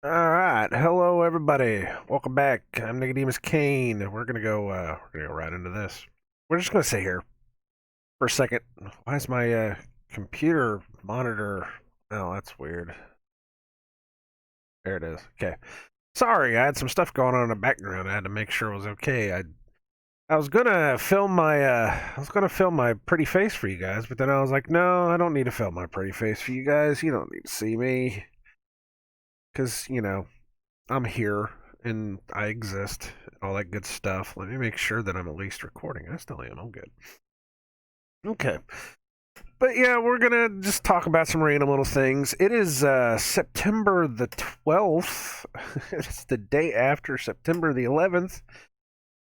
All right, hello everybody. Welcome back. I'm Nicodemus Kane. We're gonna go right into this. We're just gonna sit here for a second. Why is my computer monitor? Oh, that's weird. There it is. Okay. Sorry, I had some stuff going on in the background. I had to make sure it was okay. I was gonna film my pretty face for you guys, but then I was like, no, I don't need to film my pretty face for you guys. You don't need to see me, because I'm here and I exist and all that good stuff. Let me make sure that I'm at least recording. I still am. I'm good. Okay. But yeah, we're going to just talk about some random little things. It is September the 12th. It's the day after September the 11th.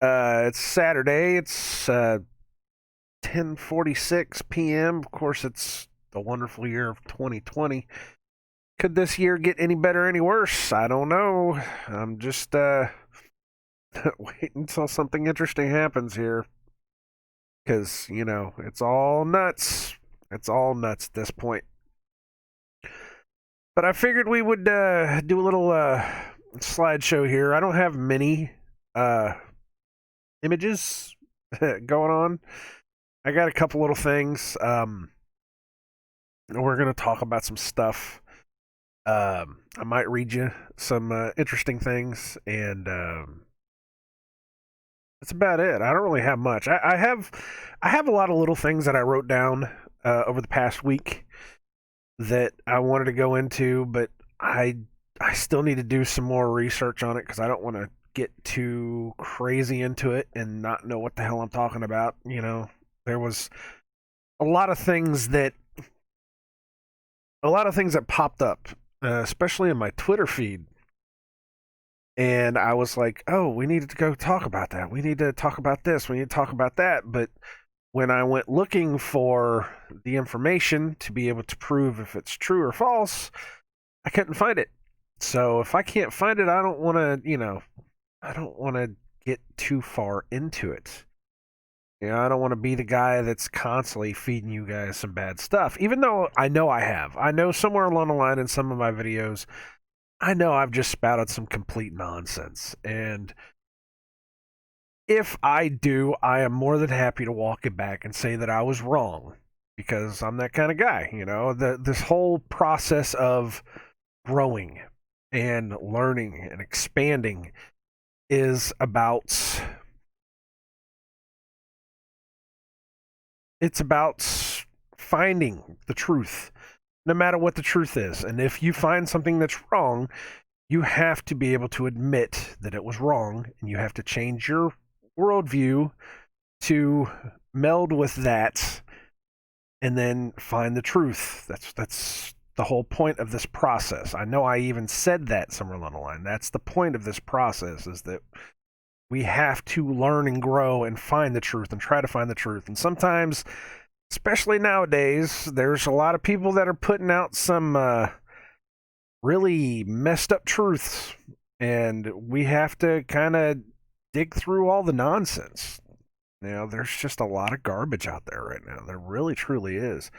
It's Saturday. It's 10:46 p.m. Of course, it's the wonderful year of 2020. Could this year get any better, any worse? I don't know. I'm just wait until something interesting happens here. Because, it's all nuts. It's all nuts at this point. But I figured we would do a little slideshow here. I don't have many uh, images going on. I got a couple little things. We're going to talk about some stuff. I might read you some interesting things, and that's about it. I don't really have much. I have a lot of little things that I wrote down over the past week that I wanted to go into, but I still need to do some more research on it because I don't want to get too crazy into it and not know what the hell I'm talking about. There was a lot of things that popped up, especially in my Twitter feed, and I was like, "Oh, we need to go talk about that. We need to talk about this. We need to talk about that." But when I went looking for the information to be able to prove if it's true or false, I couldn't find it. So if I can't find it, I don't want to, I don't want to get too far into it. I don't want to be the guy that's constantly feeding you guys some bad stuff, even though I know I have. I know somewhere along the line in some of my videos, I know I've just spouted some complete nonsense. And if I do, I am more than happy to walk it back and say that I was wrong because I'm that kind of guy. This whole process of growing and learning and expanding is about finding the truth, no matter what the truth is. And if you find something that's wrong, you have to be able to admit that it was wrong, and you have to change your worldview to meld with that and then find the truth. That's the whole point of this process. I know I even said that somewhere along the line. That's the point of this process, is that we have to learn and grow and find the truth and try to find the truth. And sometimes, especially nowadays, there's a lot of people that are putting out some really messed up truths, and we have to kind of dig through all the nonsense. There's just a lot of garbage out there right now. There really, truly is.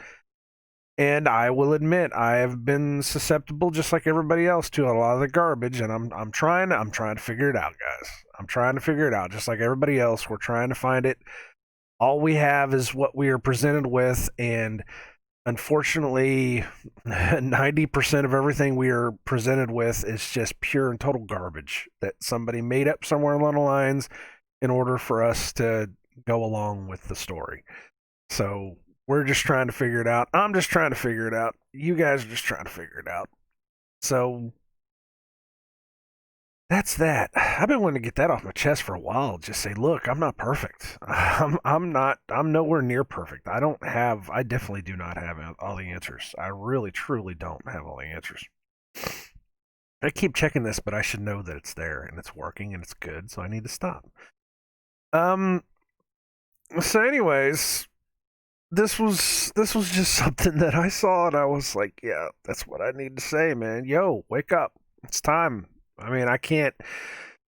And I will admit, I have been susceptible, just like everybody else, to a lot of the garbage, and I'm trying to figure it out, guys. I'm trying to figure it out, just like everybody else. We're trying to find it. All we have is what we are presented with, and unfortunately, 90% of everything we are presented with is just pure and total garbage that somebody made up somewhere along the lines in order for us to go along with the story. So we're just trying to figure it out. I'm just trying to figure it out. You guys are just trying to figure it out. So that's that. I've been wanting to get that off my chest for a while. Just say, look, I'm not perfect. I'm nowhere near perfect. I definitely do not have all the answers. I really, truly don't have all the answers. I keep checking this, but I should know that it's there and it's working and it's good, so I need to stop. Um, so anyways, this was just something that I saw, and I was like, yeah, that's what I need to say, man. Yo, wake up. It's time. I mean, I can't.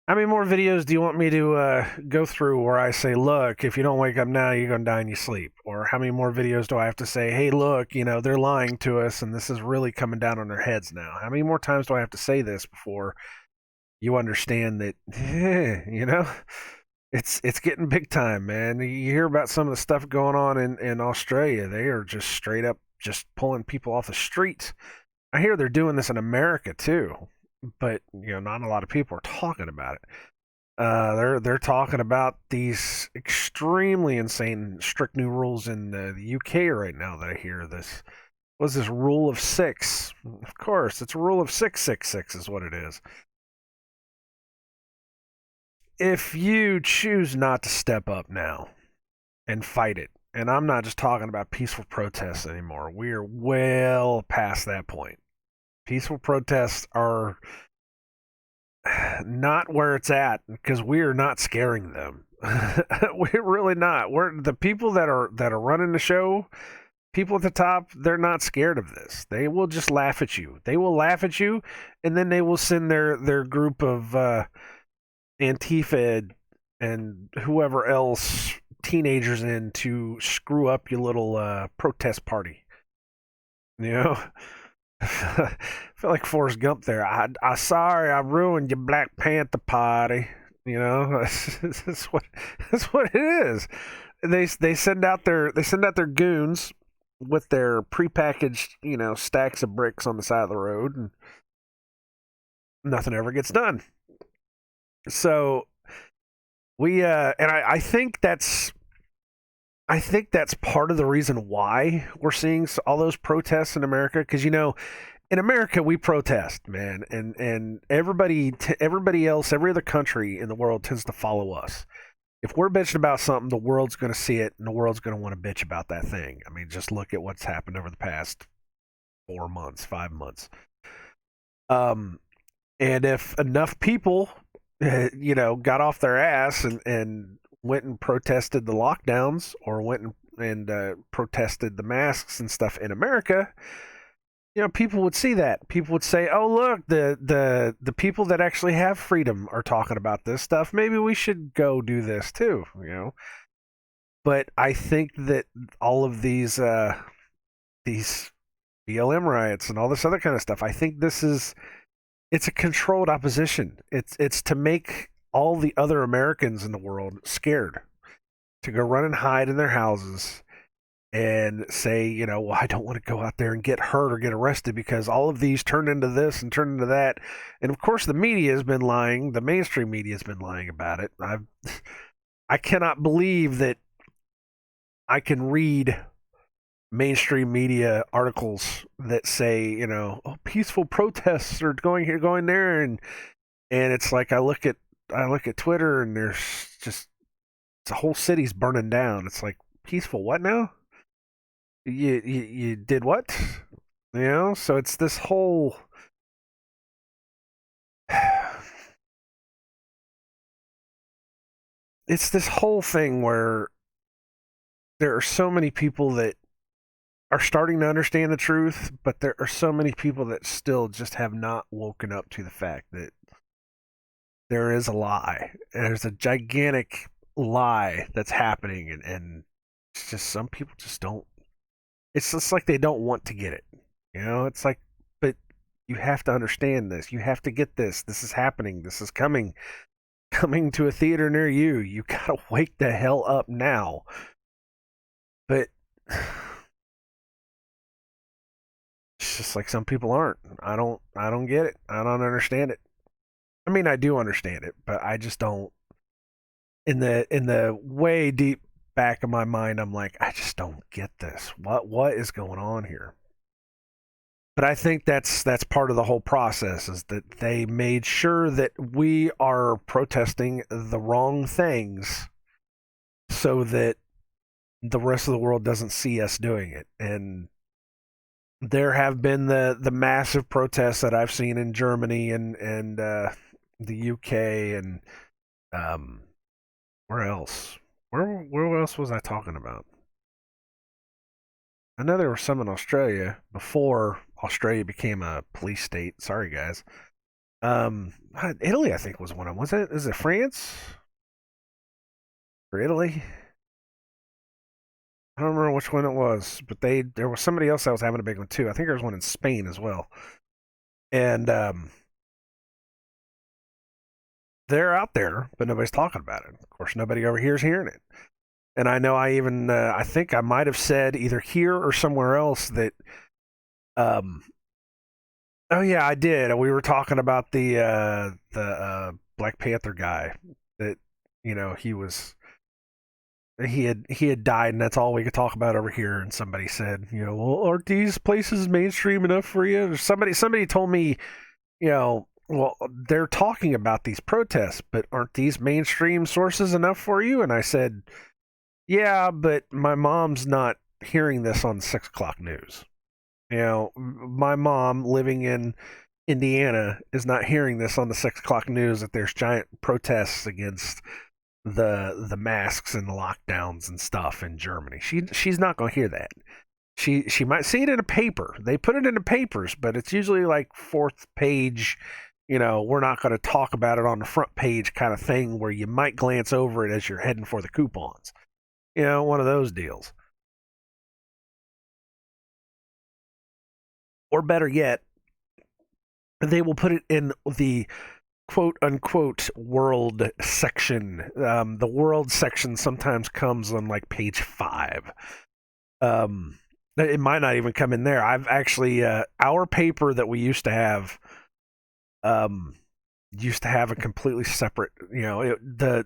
How many more videos do you want me to go through where I say, look, if you don't wake up now, you're going to die in your sleep? Or how many more videos do I have to say, hey, look, they're lying to us and this is really coming down on their heads now? How many more times do I have to say this before you understand that, it's getting big time, man. You hear about some of the stuff going on in Australia. They are just straight up just pulling people off the streets. I hear they're doing this in America too, but not a lot of people are talking about it. They're talking about these extremely insane, strict new rules in the UK right now. That I hear this was this rule of six. Of course, it's a rule of 666 is what it is. If you choose not to step up now and fight it, and I'm not just talking about peaceful protests anymore. We are well past that point. Peaceful protests are not where it's at because we are not scaring them. We're really not. We're the people that are running the show. People at the top, they're not scared of this. They will just laugh at you. They will laugh at you, and then they will send their group of Antifa and whoever else teenagers in to screw up your little protest party. You know, I feel like Forrest Gump there. I sorry I ruined your Black Panther party. That's what it is. They send out their goons with their prepackaged stacks of bricks on the side of the road, and nothing ever gets done. So we and I think that's part of the reason why we're seeing all those protests in America. Because in America we protest, man, and everybody else, every other country in the world tends to follow us. If we're bitching about something, the world's going to see it, and the world's going to want to bitch about that thing. I mean, just look at what's happened over the past 4 months, 5 months. Um, and if enough people, got off their ass and went and protested the lockdowns or went and protested the masks and stuff in America, people would see that. People would say, "Oh, look, the people that actually have freedom are talking about this stuff. Maybe we should go do this too." But I think that all of these BLM riots and all this other kind of stuff, I think it's a controlled opposition. It's to make all the other Americans in the world scared to go run and hide in their houses and say, well, I don't want to go out there and get hurt or get arrested because all of these turn into this and turn into that. And of course, the media has been lying. The mainstream media has been lying about it. I cannot believe that I can read mainstream media articles that say, oh, peaceful protests are going here, going there, and it's like I look at Twitter and there's just the whole city's burning down. It's like peaceful. What now? You did what? So it's this whole it's this whole thing where there are so many people that are starting to understand the truth, but there are so many people that still just have not woken up to the fact that there is a lie. There's a gigantic lie that's happening, and it's just some people just don't. It's just like they don't want to get it. It's like, but you have to understand this. You have to get this. This is happening. This is coming to a theater near you. You gotta wake the hell up now. But it's just like some people aren't. I don't get it. I don't understand it. I mean, I do understand it, but I just don't. In the way deep back of my mind, I'm like, I just don't get this. What is going on here? But I think that's part of the whole process is that they made sure that we are protesting the wrong things so that the rest of the world doesn't see us doing it. And there have been the massive protests that I've seen in Germany and the UK and um, where else? Where else was I talking about? I know there were some in Australia before Australia became a police state. Sorry, guys. Italy, I think, was one of them. Was it? Is it France or Italy? I don't remember which one it was, but there was somebody else that was having a big one too. I think there was one in Spain as well, and they're out there, but nobody's talking about it. Of course, nobody over here is hearing it. And I know I think I might have said either here or somewhere else that um oh yeah, I did. We were talking about the Black Panther guy that he had died, and that's all we could talk about over here. And somebody said, well, aren't these places mainstream enough for you? Or somebody told me, well, they're talking about these protests, but aren't these mainstream sources enough for you? And I said, yeah, but my mom's not hearing this on 6 o'clock news. My mom living in Indiana is not hearing this on the 6 o'clock news that there's giant protests against the masks and the lockdowns and stuff in Germany. She's not going to hear that. She might see it in a paper. They put it in the papers, but it's usually like fourth page. We're not going to talk about it on the front page kind of thing where you might glance over it as you're heading for the coupons. One of those deals. Or better yet, they will put it in the quote unquote world section. The world section sometimes comes on like page 5. It might not even come in there. I've actually our paper that we used to have a completely separate. The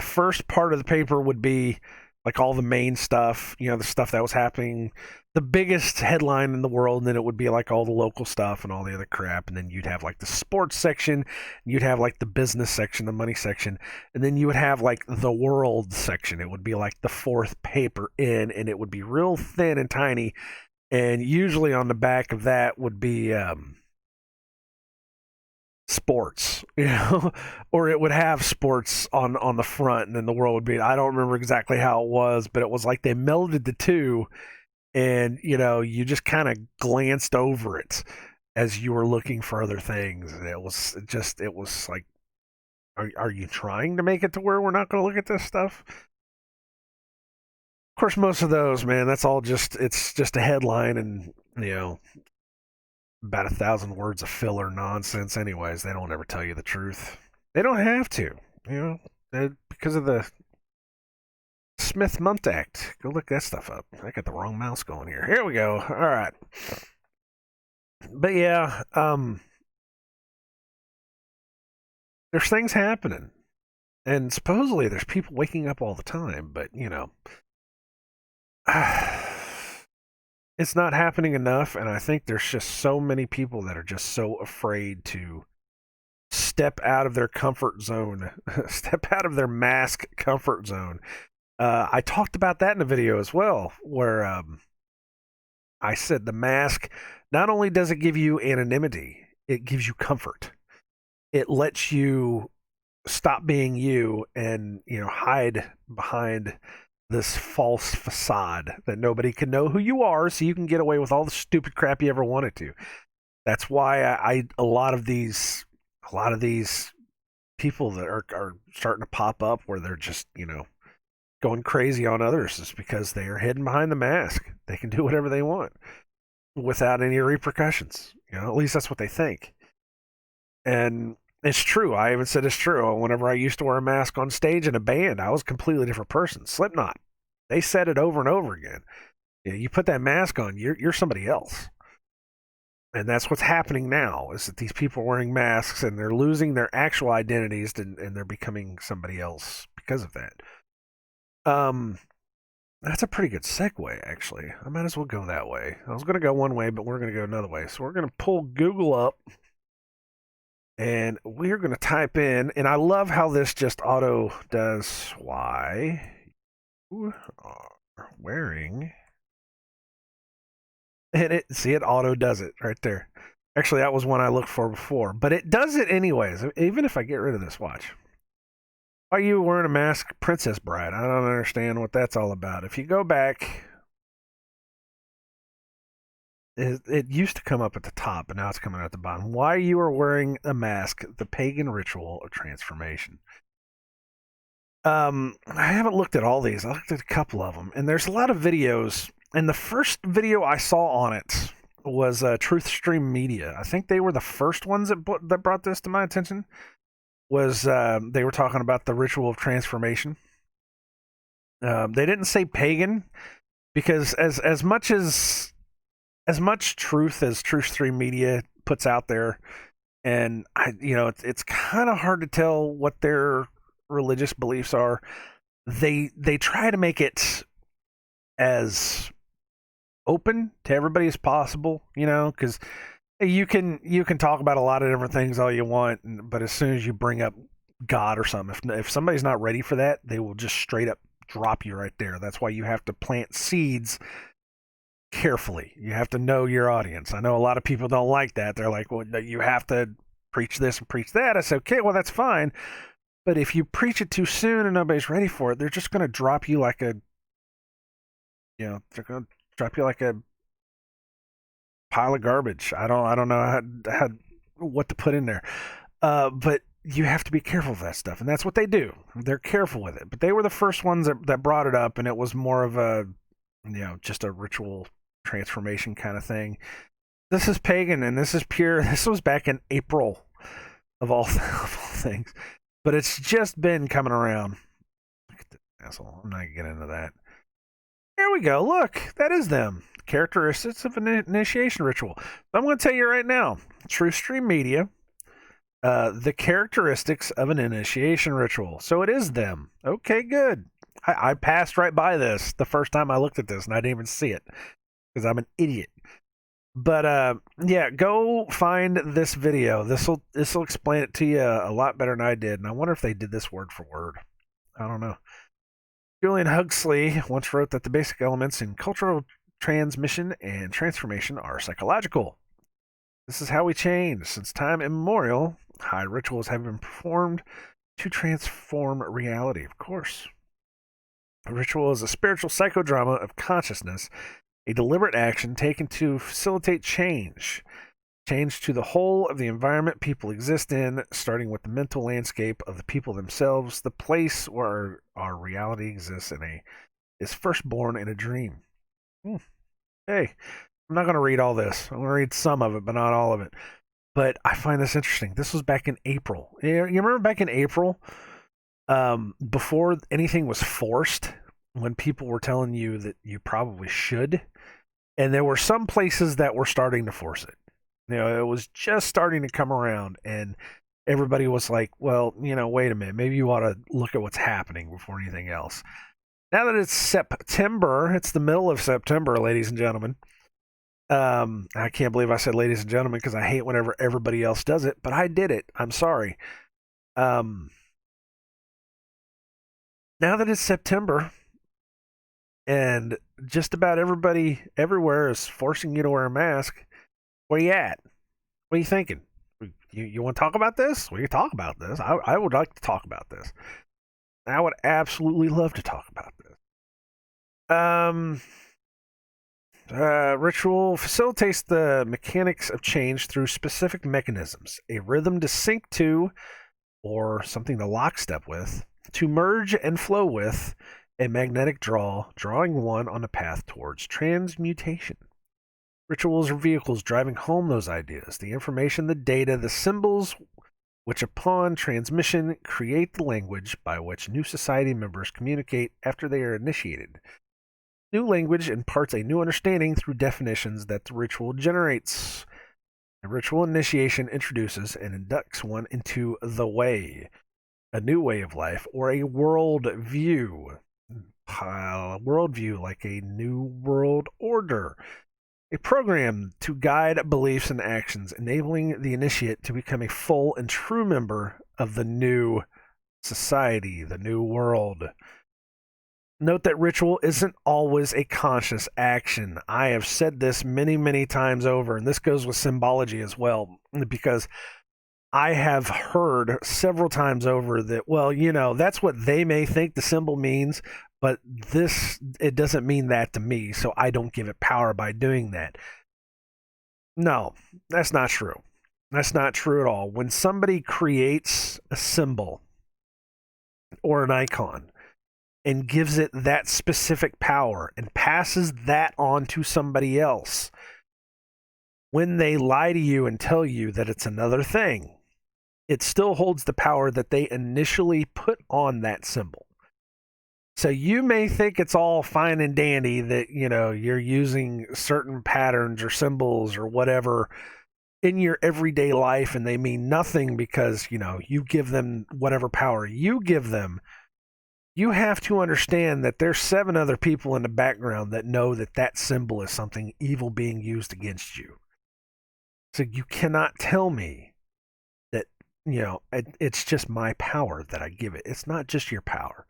first part of the paper would be like all the main stuff, the stuff that was happening, the biggest headline in the world, and then it would be like all the local stuff and all the other crap, and then you'd have like the sports section, you'd have like the business section, the money section, and then you would have like the world section. It would be like the fourth paper in, and it would be real thin and tiny, and usually on the back of that would be sports, or it would have sports on the front, and then the world would be. I don't remember exactly how it was, but it was like they melded the two, and you just kind of glanced over it as you were looking for other things, and it was like, are you trying to make it to where we're not going to look at this stuff? Of course, most of those, man, that's all it's just a headline, and about 1,000 words of filler nonsense. Anyways, they don't ever tell you the truth. They don't have to, because of the Smith-Mundt Act. Go look that stuff up. I got the wrong mouse going here. Here we go. All right. But yeah, there's things happening. And supposedly there's people waking up all the time, but it's not happening enough, and I think there's just so many people that are just so afraid to step out of their comfort zone, step out of their mask comfort zone. I talked about that in a video as well, where I said the mask, not only does it give you anonymity, it gives you comfort. It lets you stop being you and hide behind this false facade that nobody can know who you are, so you can get away with all the stupid crap you ever wanted to. That's why a lot of these people that are starting to pop up where they're just going crazy on others is because they are hidden behind the mask. They can do whatever they want without any repercussions. At least that's what they think. And it's true. I even said it's true. Whenever I used to wear a mask on stage in a band, I was a completely different person. Slipknot. They said it over and over again. You put that mask on, you're somebody else. And that's what's happening now, is that these people are wearing masks and they're losing their actual identities, and they're becoming somebody else because of that. That's a pretty good segue, actually. I might as well go that way. I was going to go one way, but we're going to go another way. So we're going to pull Google up, and we're going to type in, and I love how this just auto does why you are wearing, and it auto does it right there. Actually, that was one I looked for before, but it does it anyways, even if I get rid of this. Watch. Why are you wearing a mask, Princess Bride? I don't understand what that's all about. If you go back, It used to come up at the top, but now it's coming out at the bottom. Why you are wearing a mask, the pagan ritual of transformation. I haven't looked at all these. I looked at a couple of them, and there's a lot of videos. And the first video I saw on it was Truth Stream Media. I think they were the first ones that brought this to my attention. Was they were talking about the ritual of transformation. They didn't say pagan because as much truth as Truth Stream Media puts out there, and it's kind of hard to tell what their religious beliefs are. They try to make it as open to everybody as possible, because you can talk about a lot of different things all you want, but as soon as you bring up God or something, if somebody's not ready for that, they will just straight up drop you right there. That's why you have to plant seeds carefully. You have to know your audience. I know a lot of people don't like that. They're like, well, you have to preach this and preach that. I said, okay, well, that's fine. But if you preach it too soon and nobody's ready for it, they're just going to drop you like a, they're going to drop you like a pile of garbage. I don't know how what to put in there. But you have to be careful of that stuff. And that's what they do. They're careful with it. But they were the first ones that brought it up, and it was more of a, just a ritual transformation kind of thing. This is pagan and this is pure. This was back in April of all things. But it's just been coming around. Look at this asshole. I'm not going to get into that. There we go. Look, that is them. Characteristics of an initiation ritual. So I'm going to tell you right now. Truth Stream Media. The characteristics of an initiation ritual. So it is them. Okay, good. I passed right by this the first time I looked at this, and I didn't even see it because I'm an idiot. But yeah, go find this video. This will explain it to you a lot better than I did. And I wonder if they did this word for word. I don't know. Julian Huxley once wrote that the basic elements in cultural transmission and transformation are psychological. This is how we change. Since time immemorial, high rituals have been performed to transform reality. Of course. A ritual is a spiritual psychodrama of consciousness, a deliberate action taken to facilitate change to the whole of the environment people exist in, starting with the mental landscape of the people themselves, the place where our reality exists is first born in a dream. Hey, I'm not going to read all this. I'm going to read some of it, but not all of it. But I find this interesting. This was back in April. You remember back in April, before anything was forced, when people were telling you that you probably should, and there were some places that were starting to force it. It was just starting to come around, and everybody was like, well, wait a minute, maybe you ought to look at what's happening before anything else. Now that it's September, it's the middle of September, ladies and gentlemen. I can't believe I said ladies and gentlemen because I hate whenever everybody else does it, but I did it. I'm sorry. Now that it's September, and just about everybody everywhere is forcing you to wear a mask, where you at? What are you thinking? You want to talk about this? We can talk about this. I would like to talk about this. I would absolutely love to talk about this. Ritual facilitates the mechanics of change through specific mechanisms, a rhythm to sync to, or something to lockstep with, to merge and flow with, a magnetic draw, drawing one on a path towards transmutation. Rituals are vehicles driving home those ideas, the information, the data, the symbols, which upon transmission create the language by which new society members communicate after they are initiated. New language imparts a new understanding through definitions that the ritual generates. A ritual initiation introduces and inducts one into the way, a new way of life, or a world view. Worldview, like a new world order. A program to guide beliefs and actions, enabling the initiate to become a full and true member of the new society, the new world. Note that ritual isn't always a conscious action. I have said this many, many times over, and this goes with symbology as well, because I have heard several times over that, well, that's what they may think the symbol means, but it doesn't mean that to me, so I don't give it power by doing that. No, that's not true. That's not true at all. When somebody creates a symbol or an icon and gives it that specific power and passes that on to somebody else, when they lie to you and tell you that it's another thing, it still holds the power that they initially put on that symbol. So you may think it's all fine and dandy that, you're using certain patterns or symbols or whatever in your everyday life, and they mean nothing because, you give them whatever power you give them. You have to understand that there's 7 other people in the background that know that that symbol is something evil being used against you. So you cannot tell me that, it's just my power that I give it. It's not just your power.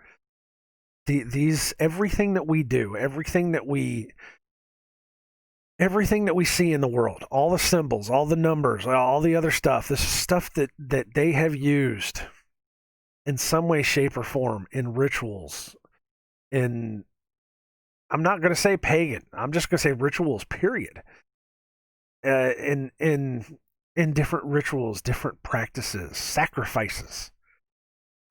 Everything that we do, everything that we see in the world, all the symbols, all the numbers, all the other stuff, this is stuff that they have used in some way, shape, or form in rituals. I'm not going to say pagan. I'm just going to say rituals. Period. In different rituals, different practices, sacrifices.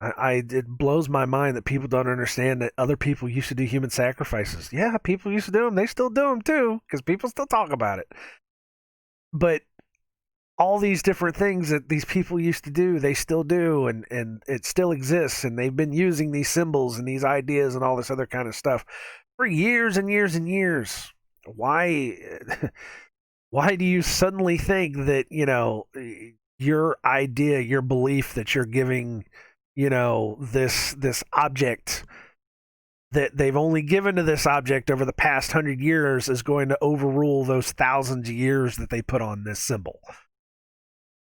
It blows my mind that people don't understand that other people used to do human sacrifices. Yeah, people used to do them. They still do them too, because people still talk about it. But all these different things that these people used to do, they still do, and it still exists, and they've been using these symbols and these ideas and all this other kind of stuff for years and years and years. Why do you suddenly think that, your idea, your belief that you're giving, this object that they've only given to this object over the past 100 years is going to overrule those thousands of years that they put on this symbol?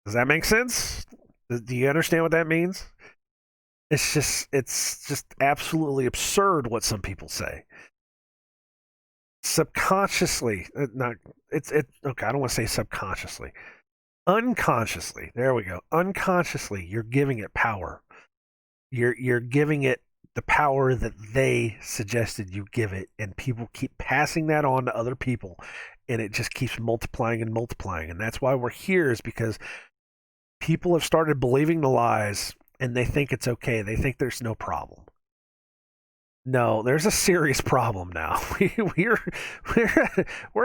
Does that make sense? Do you understand what that means? It's just absolutely absurd what some people say. Subconsciously, okay, I don't want to say subconsciously. Unconsciously, there we go. Unconsciously, you're giving it power. You're giving it the power that they suggested you give it, and people keep passing that on to other people, and it just keeps multiplying and multiplying. And that's why we're here, is because people have started believing the lies, and they think it's okay. They think there's no problem. No, there's a serious problem now. We're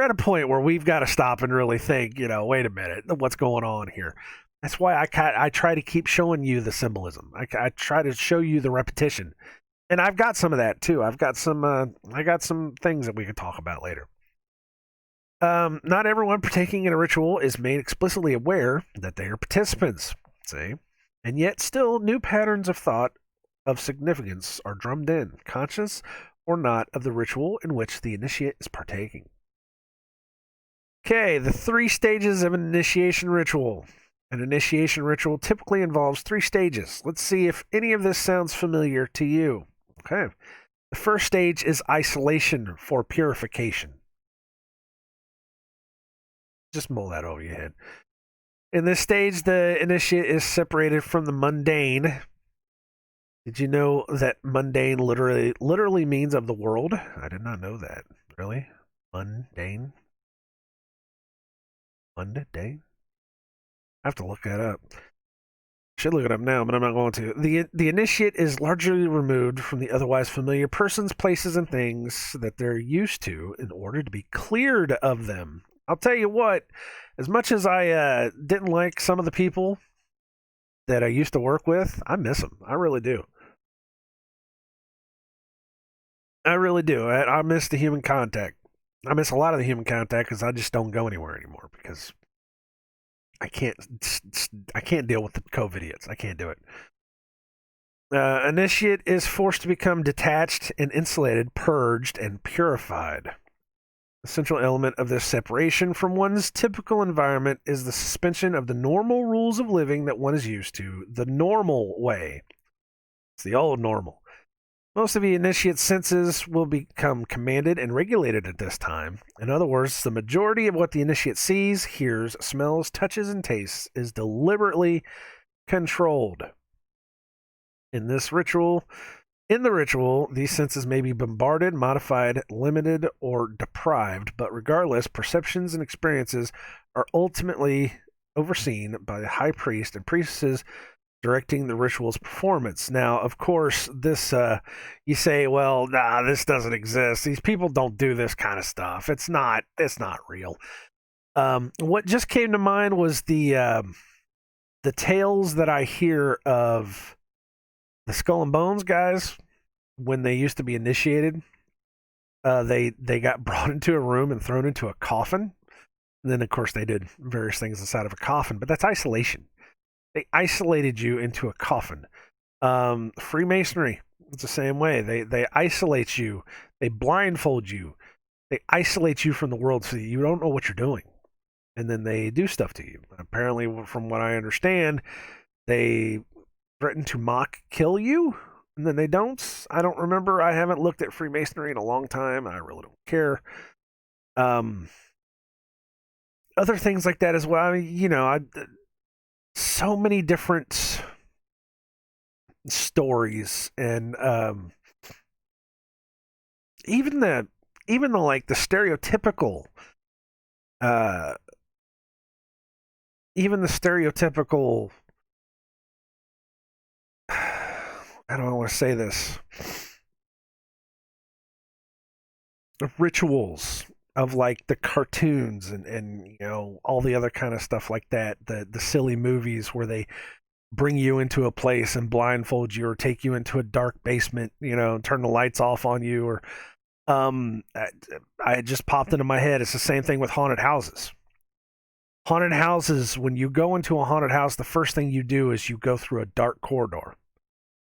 at a point where we've got to stop and really think. Wait a minute, what's going on here? That's why I try to keep showing you the symbolism. I try to show you the repetition, and I've got some of that too. I got some things that we can talk about later. Not everyone partaking in a ritual is made explicitly aware that they are participants. See, and yet still new patterns of thought of significance are drummed in, conscious or not, of the ritual in which the initiate is partaking. Okay, the 3 stages of an initiation ritual. An initiation ritual typically involves 3 stages. Let's see if any of this sounds familiar to you. Okay. The first stage is isolation for purification. Just mull that over your head. In this stage, the initiate is separated from the mundane. Did you know that mundane literally means of the world? I did not know that. Really? Mundane? Mundane? I have to look that up. Should look it up now, but I'm not going to. The initiate is largely removed from the otherwise familiar persons, places, and things that they're used to in order to be cleared of them. I'll tell you what, as much as I didn't like some of the people that I used to work with, I miss them. I really do. I really do. I miss the human contact. I miss a lot of the human contact because I just don't go anywhere anymore because I can't deal with the COVID idiots. I can't do it. Initiate is forced to become detached and insulated, purged, and purified. The central element of this separation from one's typical environment is the suspension of the normal rules of living that one is used to, the normal way. It's the old normal. Most of the initiate's senses will become commanded and regulated at this time. In other words, the majority of what the initiate sees, hears, smells, touches, and tastes is deliberately controlled. In this ritual, In the ritual, these senses may be bombarded, modified, limited, or deprived, but regardless, perceptions and experiences are ultimately overseen by the high priest and priestesses directing the ritual's performance. Now, of course, this you say, well, nah, this doesn't exist. These people don't do this kind of stuff. It's not real. What just came to mind was the tales that I hear of the Skull and Bones guys when they used to be initiated. They got brought into a room and thrown into a coffin. And then, of course, they did various things inside of a coffin, but that's isolation. They isolated you into a coffin. Freemasonry, it's the same way. They isolate you. They blindfold you. They isolate you from the world so that you don't know what you're doing. And then they do stuff to you. Apparently, from what I understand, they threaten to mock kill you, and then they don't. I don't remember. I haven't looked at Freemasonry in a long time. I really don't care. Other things like that as well. I mean, so many different stories, and even the like the stereotypical, uh, even the stereotypical. I don't want to say this. Rituals of like the cartoons and all the other kind of stuff like that, the silly movies where they bring you into a place and blindfold you or take you into a dark basement, and turn the lights off on you, or I just popped into my head, it's the same thing with haunted houses. Haunted houses, when you go into a haunted house, the first thing you do is you go through a dark corridor,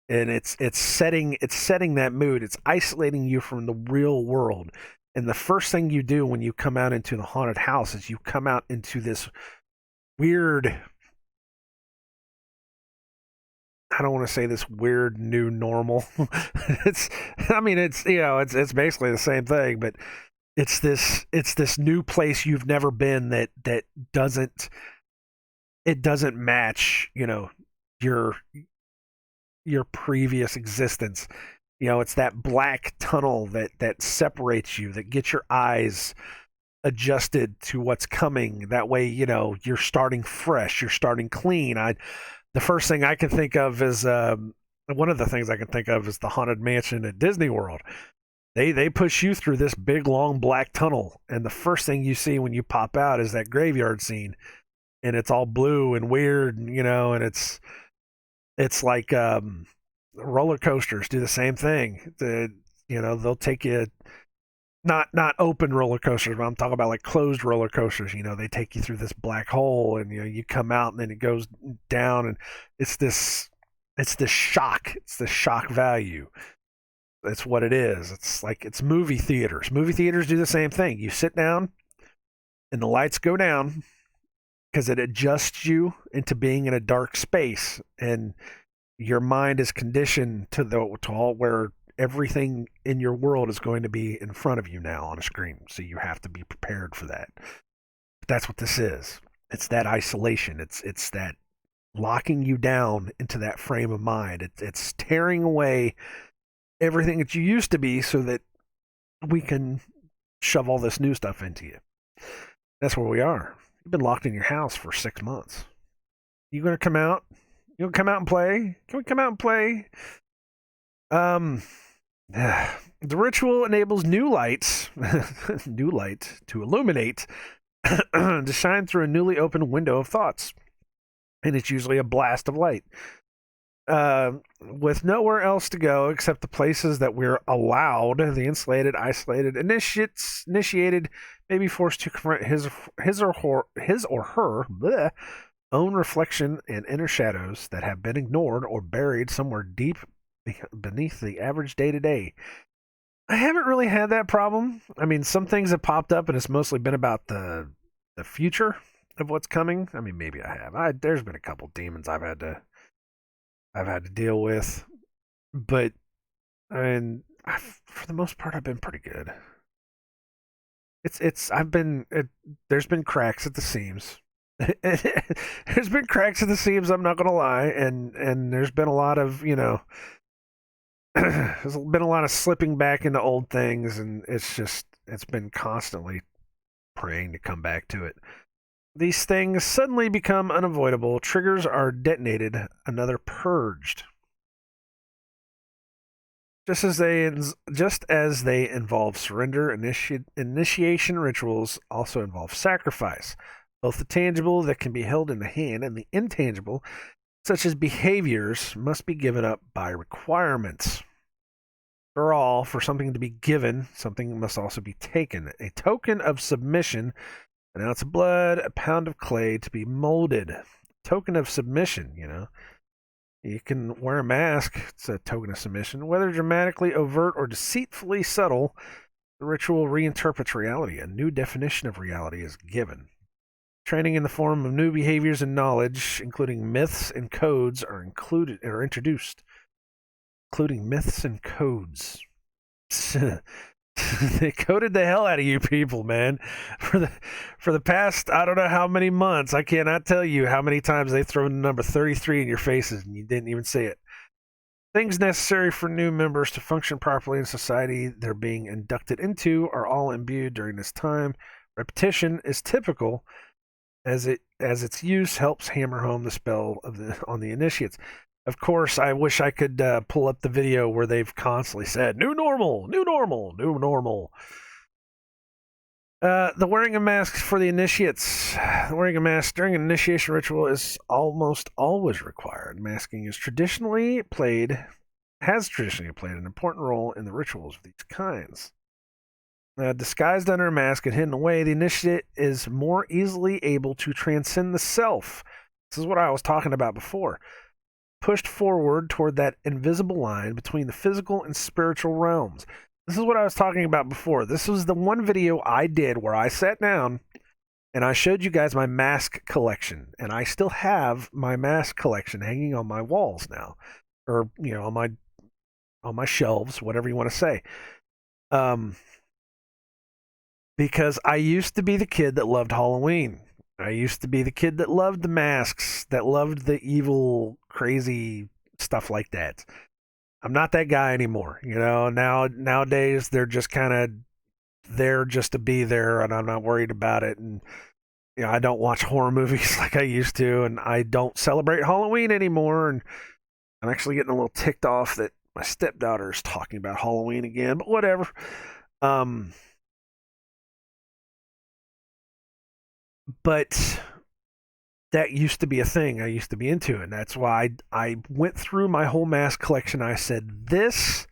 and it's setting that mood. It's isolating you from the real world. And the first thing you do when you come out into the haunted house is you come out into this weird, I don't want to say this weird new normal. it's it's basically the same thing, but it's this new place you've never been that doesn't match, your previous existence. It's that black tunnel that separates you, that gets your eyes adjusted to what's coming. That way, you're starting fresh, you're starting clean. The first thing I can think of is one of the things I can think of is the Haunted Mansion at Disney World. They push you through this big long black tunnel, and the first thing you see when you pop out is that graveyard scene, and it's all blue and weird, and it's like roller coasters do the same thing. They'll take you, not open roller coasters, but I'm talking about like closed roller coasters. They take you through this black hole, and you come out, and then it goes down, and it's this shock. It's the shock value. That's what it is. It's movie theaters. Movie theaters do the same thing. You sit down, and the lights go down because it adjusts you into being in a dark space, and your mind is conditioned to all where everything in your world is going to be in front of you now on a screen. So you have to be prepared for that. But that's what this is. It's that isolation. It's that locking you down into that frame of mind. It's tearing away everything that you used to be so that we can shove all this new stuff into you. That's where we are. You've been locked in your house for 6 months. You gonna come out? You gonna come out and play? Can we come out and play? The ritual enables new light to illuminate, to shine through a newly opened window of thoughts, and it's usually a blast of light. With nowhere else to go except the places that we're allowed, the insulated, isolated initiated may be forced to confront his or her own reflection and inner shadows that have been ignored or buried somewhere deep beneath the average day-to-day. I haven't really had that problem. I mean, some things have popped up, and it's mostly been about the future of what's coming. I mean, maybe I have. There's been a couple demons I've had to deal with, but I mean, for the most part, I've been pretty good. There's been cracks at the seams. There's been cracks at the seams. I'm not gonna lie, and there's been a lot of there's been a lot of slipping back into old things, and it's been constantly praying to come back to it. These things suddenly become unavoidable. Triggers are detonated, another purged. Just as they involve surrender, initiation rituals also involve sacrifice. Both the tangible that can be held in the hand and the intangible, such as behaviors, must be given up by requirements. For all, for something to be given, something must also be taken. A token of submission, an ounce of blood, a pound of clay to be molded. Token of submission, you know. You can wear a mask, it's a token of submission. Whether dramatically overt or deceitfully subtle, the ritual reinterprets reality. A new definition of reality is given. Training in the form of new behaviors and knowledge, including myths and codes, are introduced. Including myths and codes. They coded the hell out of you people, man. For the past, I don't know how many months, I cannot tell you how many times they've thrown the number 33 in your faces and you didn't even see it. Things necessary for new members to function properly in society they're being inducted into are all imbued during this time. Repetition is typical, as its use helps hammer home the spell on the initiates. Of course, I wish I could pull up the video where they've constantly said, new normal, new normal, new normal. The wearing of masks for the initiates. The wearing a mask during an initiation ritual is almost always required. Masking has traditionally played an important role in the rituals of these kinds. Disguised under a mask and hidden away, the initiate is more easily able to transcend the self. This is what I was talking about before. Pushed forward toward that invisible line between the physical and spiritual realms. This is what I was talking about before. This was the one video I did where I sat down and I showed you guys my mask collection, and I still have my mask collection hanging on my walls now, or on my shelves, whatever you want to say. Because I used to be the kid that loved Halloween. I used to be the kid that loved the masks, that loved the evil, crazy stuff like that. I'm not that guy anymore. Nowadays they're just kind of there just to be there, and I'm not worried about it. And I don't watch horror movies like I used to, and I don't celebrate Halloween anymore. And I'm actually getting a little ticked off that my stepdaughter is talking about Halloween again, but whatever. But that used to be a thing I used to be into, and that's why I went through my whole mask collection. I said, this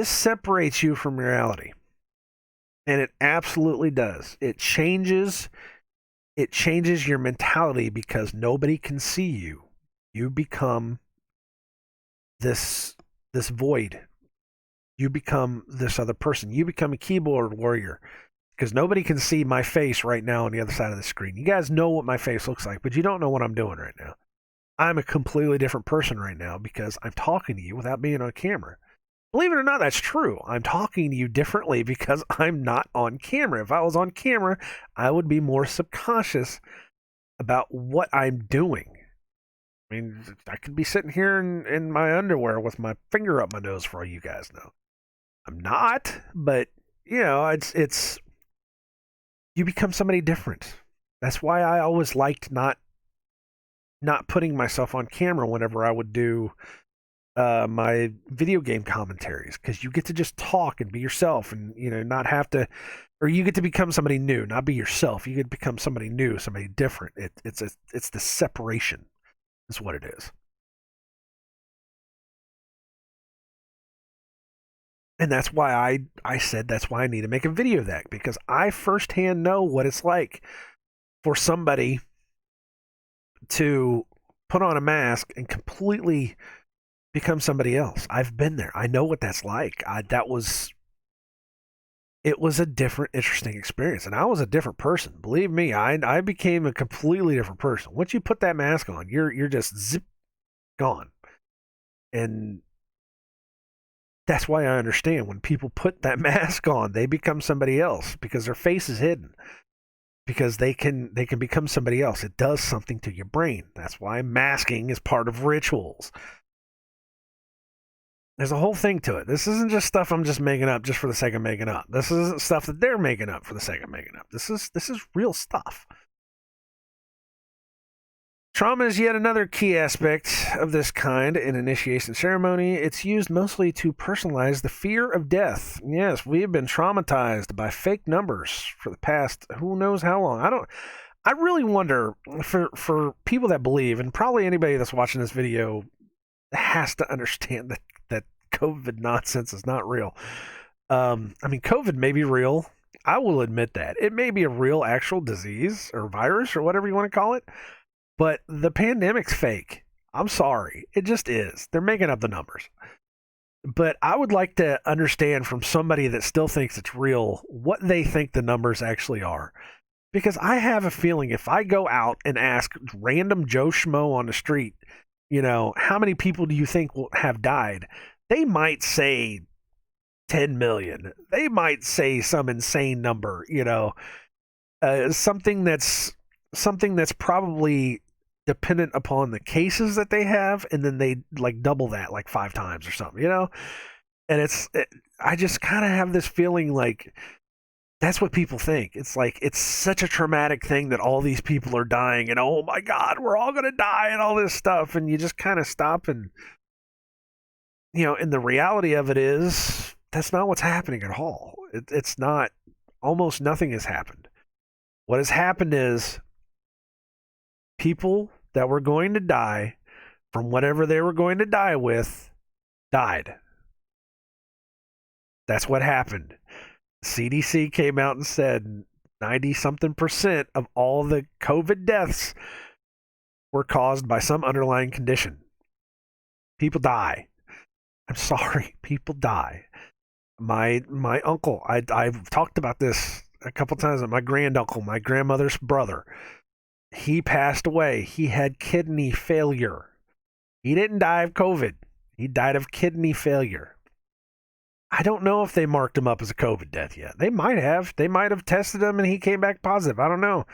separates you from reality. And it absolutely does. It changes your mentality because nobody can see you. You become this void. You become this other person. You become a keyboard warrior. Because nobody can see my face right now on the other side of the screen. You guys know what my face looks like, but you don't know what I'm doing right now. I'm a completely different person right now because I'm talking to you without being on camera. Believe it or not, that's true. I'm talking to you differently because I'm not on camera. If I was on camera, I would be more subconscious about what I'm doing. I mean, I could be sitting here in my underwear with my finger up my nose for all you guys know. I'm not, but it's you become somebody different. That's why I always liked not putting myself on camera whenever I would do my video game commentaries, because you get to just talk and be yourself, and not have to, or you get to become somebody new, not be yourself. You get to become somebody new, somebody different. It's the separation is what it is. And that's why I said that's why I need to make a video of that, because I firsthand know what it's like for somebody to put on a mask and completely become somebody else. I've been there. I know what that's like. It was a different, interesting experience, and I was a different person. Believe me, I became a completely different person. Once you put that mask on, you're just zip gone. And that's why I understand when people put that mask on, they become somebody else because their face is hidden. Because they can become somebody else. It does something to your brain. That's why masking is part of rituals. There's a whole thing to it. This isn't just stuff I'm just making up just for the sake of making up. This isn't stuff that they're making up for the sake of making up. This is real stuff. Trauma is yet another key aspect of this kind in initiation ceremony. It's used mostly to personalize the fear of death. Yes, we have been traumatized by fake numbers for the past who knows how long. I really wonder for people that believe, and probably anybody that's watching this video has to understand that COVID nonsense is not real. I mean, COVID may be real. I will admit that. It may be a real actual disease or virus or whatever you want to call it. But the pandemic's fake. I'm sorry. It just is. They're making up the numbers. But I would like to understand from somebody that still thinks it's real what they think the numbers actually are. Because I have a feeling if I go out and ask random Joe Schmo on the street, how many people do you think will have died? They might say 10 million. They might say some insane number, something that's probably dependent upon the cases that they have, and then they like double that like 5 times or something, and I just kind of have this feeling like that's what people think. It's like it's such a traumatic thing that all these people are dying, and oh my god, we're all gonna die and all this stuff, and you just kind of stop and and the reality of it is that's not what's happening at all. It's not. Almost nothing has happened. What has happened is people that were going to die from whatever they were going to die with died. That's what happened. CDC came out and said 90-something% of all the COVID deaths were caused by some underlying condition. People die. I'm sorry, people die. My uncle, I've talked about this a couple times. My granduncle, my grandmother's brother, he passed away. He had kidney failure. He didn't die of COVID. He died of kidney failure. I don't know if they marked him up as a COVID death yet. They might have. They might have tested him and he came back positive. I don't know.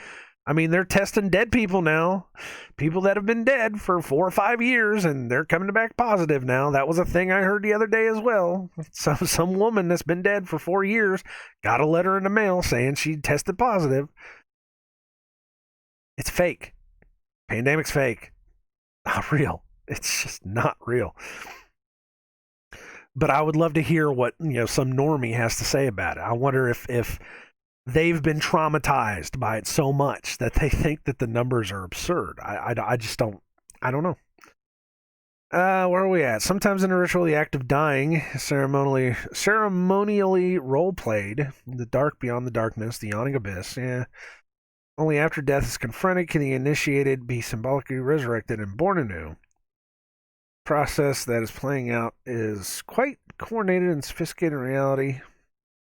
I mean, they're testing dead people now. People that have been dead for 4 or 5 years, and they're coming back positive now. That was a thing I heard the other day as well. Some woman that's been dead for 4 years got a letter in the mail saying she tested positive. It's fake. Pandemic's fake. Not real. It's just not real. But I would love to hear what some normie has to say about it. I wonder if they've been traumatized by it so much that they think that the numbers are absurd. I just don't. I don't know. Where are we at? Sometimes in a ritual, the act of dying, ceremonially role played, the dark beyond the darkness, the yawning abyss. Yeah. Only after death is confronted can the initiated be symbolically resurrected and born anew. Process that is playing out is quite coordinated and sophisticated in reality.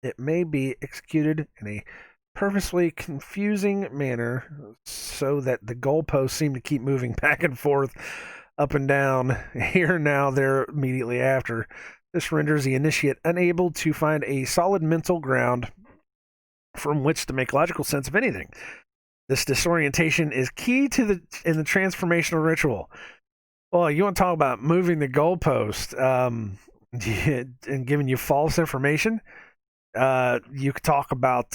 It may be executed in a purposely confusing manner so that the goalposts seem to keep moving back and forth, up and down, here, now, there, immediately after. This renders the initiate unable to find a solid mental ground from which to make logical sense of anything. This disorientation is key in the transformational ritual. Well, you want to talk about moving the goalpost and giving you false information? You could talk about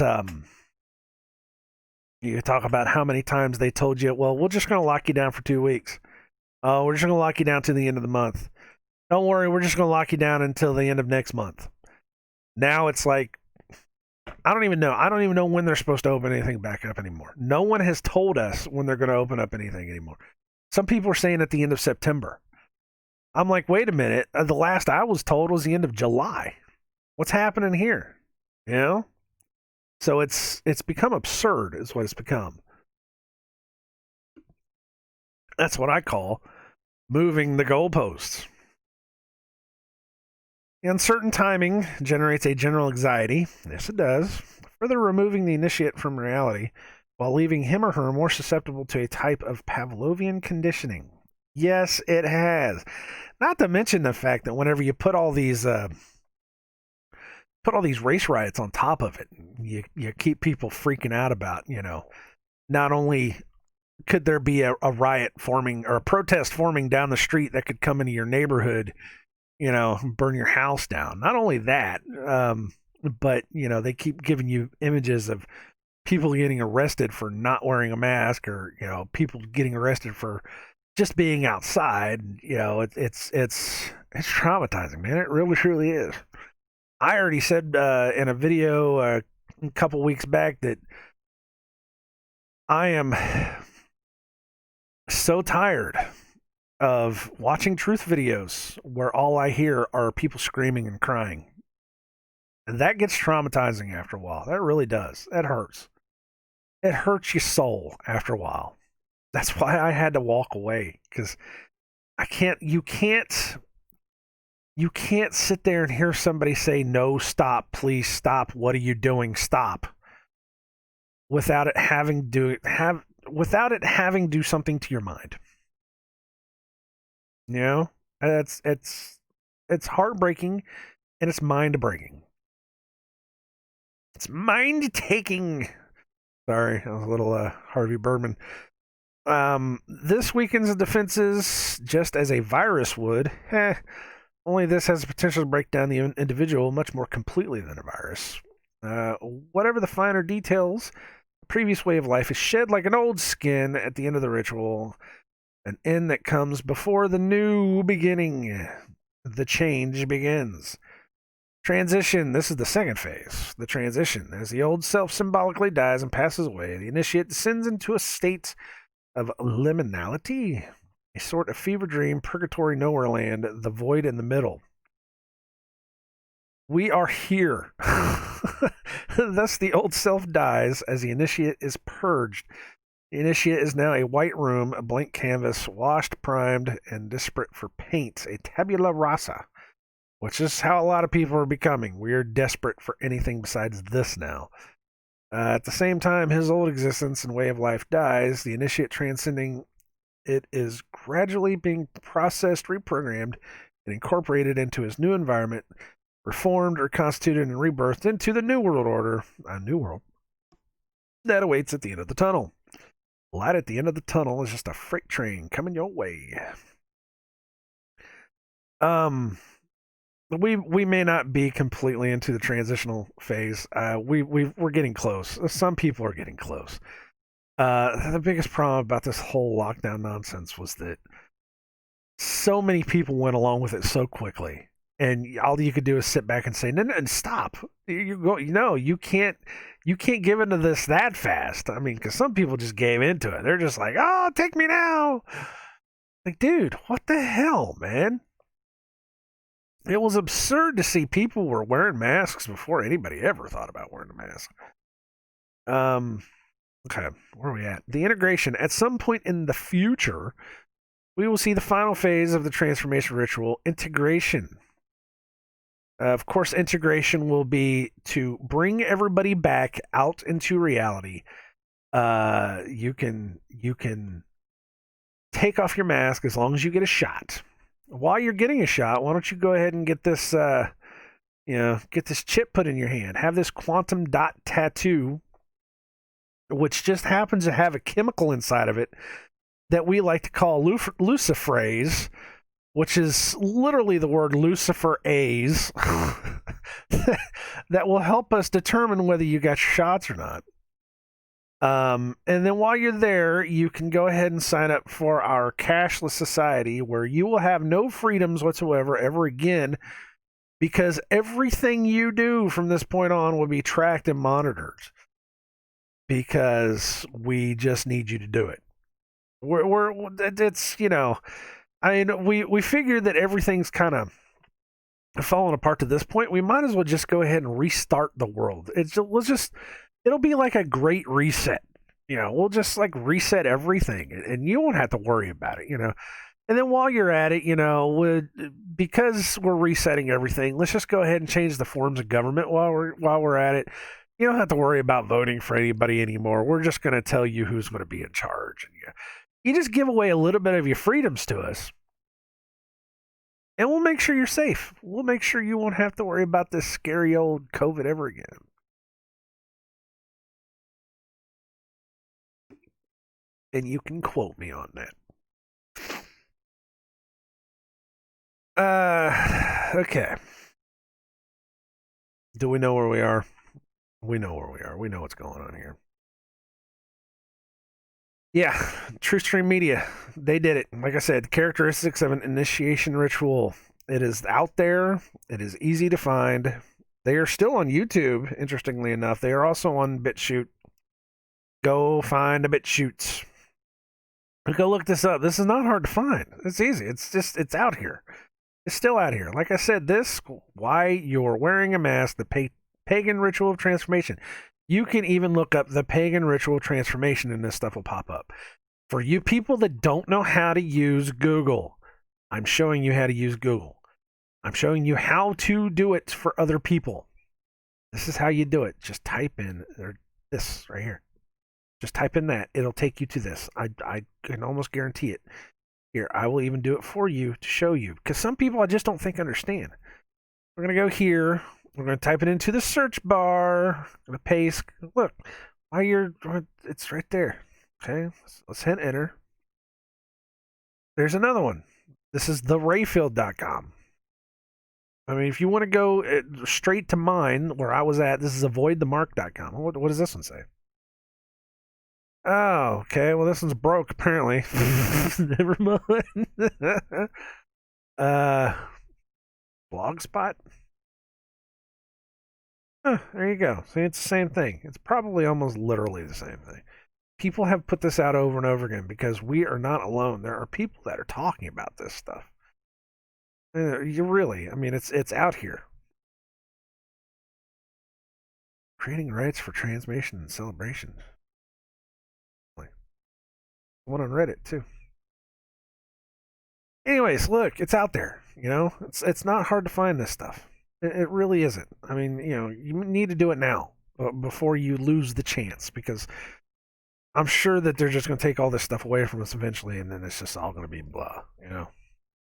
how many times they told you, well, we're just going to lock you down for 2 weeks. Oh, we're just going to lock you down to the end of the month. Don't worry, we're just going to lock you down until the end of next month. Now it's like, I don't even know. I don't even know when they're supposed to open anything back up anymore. No one has told us when they're going to open up anything anymore. Some people are saying at the end of September. I'm like, wait a minute. The last I was told was the end of July. What's happening here? So it's become absurd is what it's become. That's what I call moving the goalposts. The uncertain timing generates a general anxiety. Yes, it does. Further removing the initiate from reality while leaving him or her more susceptible to a type of Pavlovian conditioning. Yes, it has. Not to mention the fact that whenever you put all these race riots on top of it, you keep people freaking out about, not only could there be a riot forming or a protest forming down the street that could come into your neighborhood burn your house down. Not only that, but they keep giving you images of people getting arrested for not wearing a mask, or people getting arrested for just being outside. It's traumatizing, man. It really truly is. I already said in a video a couple weeks back that I am so tired of watching truth videos where all I hear are people screaming and crying. And that gets traumatizing after a while. That really does. That hurts. It hurts your soul after a while. That's why I had to walk away, because you can't sit there and hear somebody say, no, stop, please stop, what are you doing, stop, without it having do something to your mind. It's heartbreaking, and it's mind-breaking. It's mind-taking. Sorry, I was a little Harvey Birdman. This weakens the defenses just as a virus would. Only this has the potential to break down the individual much more completely than a virus. Whatever the finer details, the previous way of life is shed like an old skin at the end of the ritual, an end that comes before the new beginning. The change begins. Transition. This is the second phase. The transition. As the old self symbolically dies and passes away, the initiate descends into a state of liminality, a sort of fever dream, purgatory nowhere land, the void in the middle. We are here. Thus the old self dies as the initiate is purged. The initiate is now a white room, a blank canvas, washed, primed, and desperate for paint, a tabula rasa, which is how a lot of people are becoming. We are desperate for anything besides this now. At the same time, his old existence and way of life dies, the initiate transcending it is gradually being processed, reprogrammed, and incorporated into his new environment, reformed or constituted and rebirthed into the New World Order, a new world, that awaits at the end of the tunnel. Light at the end of the tunnel is just a freight train coming your way. We may not be completely into the transitional phase. We're getting close. Some people are getting close. The biggest problem about this whole lockdown nonsense was that so many people went along with it so quickly, and all you could do is sit back and say, no, and stop. You can't give into this that fast. I mean, because some people just gave into it. They're just like, oh, take me now. Like, dude, what the hell, man? It was absurd to see people were wearing masks before anybody ever thought about wearing a mask. Okay, where are we at? The integration. At some point in the future, we will see the final phase of the transformation ritual, integration. Of course, integration will be to bring everybody back out into reality. You can take off your mask as long as you get a shot. While you're getting a shot, why don't you go ahead and get this get this chip put in your hand. Have this quantum dot tattoo, which just happens to have a chemical inside of it that we like to call luciferase, which is literally the word luciferase, that will help us determine whether you got your shots or not. And then while you're there, you can go ahead and sign up for our cashless society, where you will have no freedoms whatsoever ever again, because everything you do from this point on will be tracked and monitored, because we just need you to do it. We figured that everything's kind of falling apart to this point. We might as well just go ahead and restart the world. It'll be like a great reset. We'll just like reset everything, and you won't have to worry about it. And then while you're at it, because we're resetting everything, let's just go ahead and change the forms of government while we're at it. You don't have to worry about voting for anybody anymore. We're just going to tell you who's going to be in charge. And you just give away a little bit of your freedoms to us, and we'll make sure you're safe. We'll make sure you won't have to worry about this scary old COVID ever again. And you can quote me on that. Okay. Do we know where we are? We know where we are. We know what's going on here. Yeah, True Stream Media. They did it. Like I said, characteristics of an initiation ritual. It is out there. It is easy to find. They are still on YouTube, interestingly enough. They are also on BitChute. Go find a BitChute. Go look this up. This is not hard to find. It's easy. It's out here. It's still out here. Like I said, this, why you're wearing a mask, the pagan ritual of transformation. You can even look up the pagan ritual transformation and this stuff will pop up. For you people that don't know how to use Google, I'm showing you how to use Google. I'm showing you how to do it for other people. This is how you do it. Just type in this right here. Just type in that. It'll take you to this. I can almost guarantee it. Here, I will even do it for you to show you. Because some people I just don't think understand. We're going to go here. We're going to type it into the search bar. I'm going to paste. Look, it's right there. Okay, let's hit enter. There's another one. This is therayfield.com. I mean, if you want to go straight to mine, where I was at, this is avoidthemark.com. What does this one say? Oh, okay. Well, this one's broke, apparently. Never mind. Blogspot? There you go. See, it's the same thing. It's probably almost literally the same thing. People have put this out over and over again because we are not alone. There are people that are talking about this stuff. You really, I mean, it's out here. Creating rites for transmission and celebration. One on Reddit too. Anyways, look, it's out there. You know, it's not hard to find this stuff. It really isn't. I mean, you know, you need to do it now before you lose the chance because I'm sure that they're just going to take all this stuff away from us eventually, and then it's just all going to be blah. You know.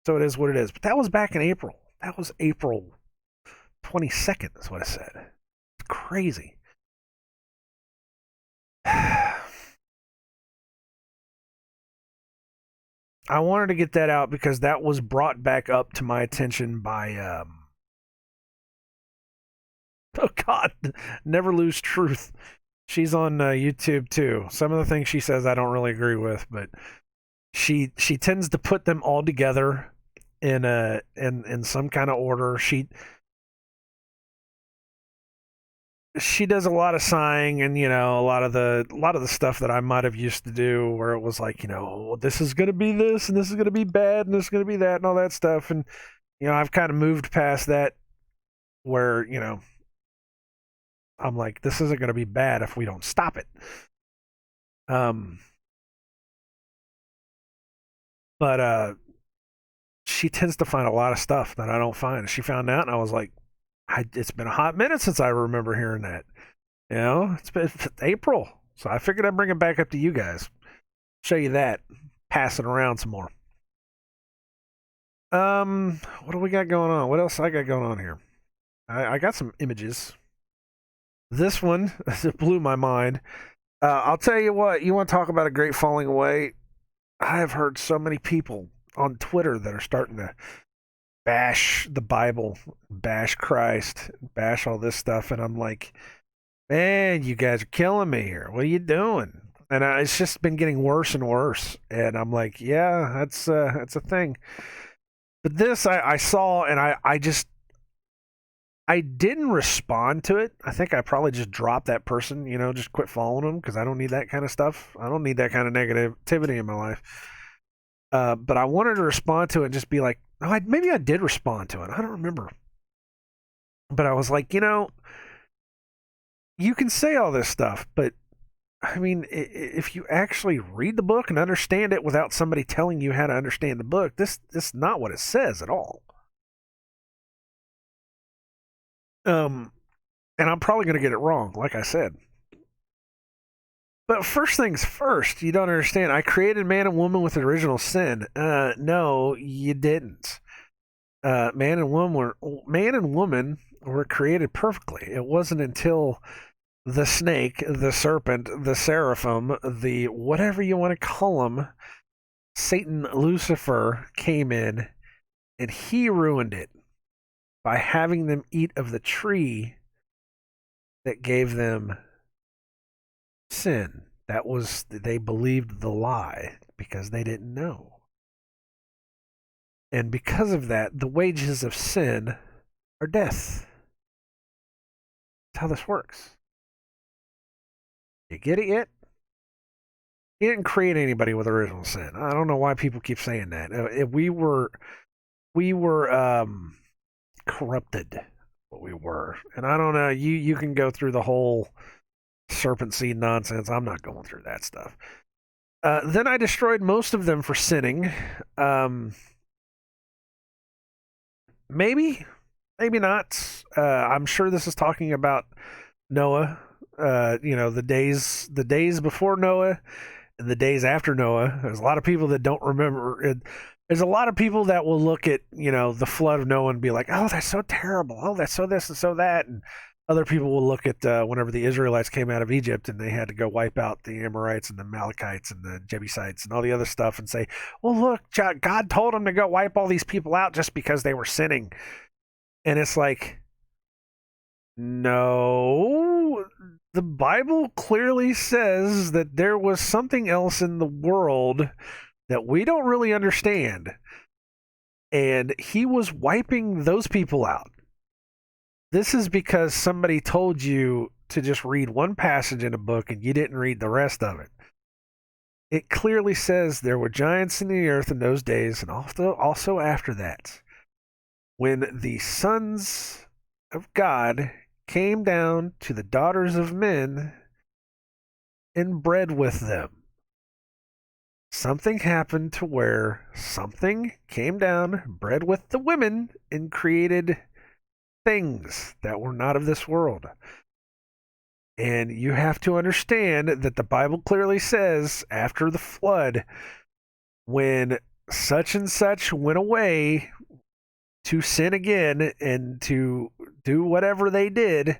So it is what it is. But that was back in April. That was April 22nd. Is what I said. It's crazy. I wanted to get that out because that was brought back up to my attention by oh God, Never Lose Truth. She's on YouTube too. Some of the things she says I don't really agree with, but she tends to put them all together in some kind of order. She does a lot of sighing and, you know, a lot of the stuff that I might have used to do where it was like, you know, this is going to be this and this is going to be bad and this is going to be that and all that stuff. And, you know, I've kind of moved past that where, you know, I'm like, this isn't going to be bad if we don't stop it. But she tends to find a lot of stuff that I don't find. She found out and I was like, it's been a hot minute since I remember hearing that. You know, it's April. So I figured I'd bring it back up to you guys. Show you that. Pass it around some more. What do we got going on? What else I got going on here? I got some images. This one blew my mind. I'll tell you what, you want to talk about a great falling away? I have heard so many people on Twitter that are starting to bash the Bible, bash Christ, bash all this stuff, and I'm like, man, you guys are killing me here. What are you doing? And it's just been getting worse and worse. And I'm like, yeah, that's a thing. But this I saw, and I didn't respond to it. I think I probably just dropped that person, you know, just quit following them because I don't need that kind of stuff. I don't need that kind of negativity in my life. But I wanted to respond to it and just be like, oh, maybe I did respond to it. I don't remember. But I was like, you know, you can say all this stuff, but I mean, if you actually read the book and understand it without somebody telling you how to understand the book, this is not what it says at all. And I'm probably going to get it wrong, like I said. But first things first, you don't understand. I created man and woman with original sin. No, you didn't. Man and woman were created perfectly. It wasn't until the snake, the serpent, the seraphim, the whatever you want to call them, Satan, Lucifer came in, and he ruined it. by having them eat of the tree that gave them sin. That was, they believed the lie because they didn't know. And because of that, the wages of sin are death. That's how this works. You get it yet? He didn't create anybody with original sin. I don't know why people keep saying that. We were corrupted, what we were. And I don't know, you can go through the whole serpent seed nonsense. I'm not going through that stuff. Then I destroyed most of them for sinning. Maybe not. I'm sure this is talking about Noah. The days before Noah and the days after Noah. There's a lot of people that don't remember it. There's a lot of people that will look at, the flood of Noah and be like, oh, that's so terrible. Oh, that's so this and so that. And other people will look at whenever the Israelites came out of Egypt and they had to go wipe out the Amorites and the Amalekites and the Jebusites and all the other stuff and say, well, look, God told them to go wipe all these people out just because they were sinning. And it's like, no, the Bible clearly says that there was something else in the world that we don't really understand. And he was wiping those people out. This is because somebody told you to just read one passage in a book and you didn't read the rest of it. It clearly says there were giants in the earth in those days and also after that, when the sons of God came down to the daughters of men and bred with them. Something happened to where something came down, bred with the women, and created things that were not of this world. And you have to understand that the Bible clearly says after the flood, when such and such went away to sin again and to do whatever they did,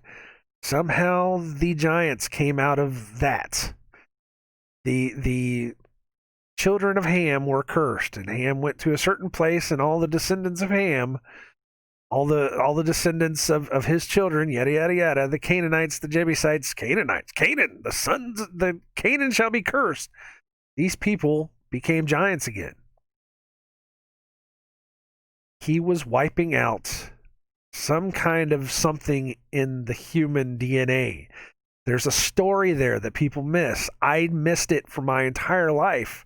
somehow the giants came out of that. The children of Ham were cursed, and Ham went to a certain place, and all the descendants of Ham, all the descendants of his children, yada yada yada, the Canaanites, the Jebusites, Canaan, the Canaan shall be cursed. These people became giants again. He was wiping out some kind of something in the human DNA. There's a story there that people miss. I missed it for my entire life.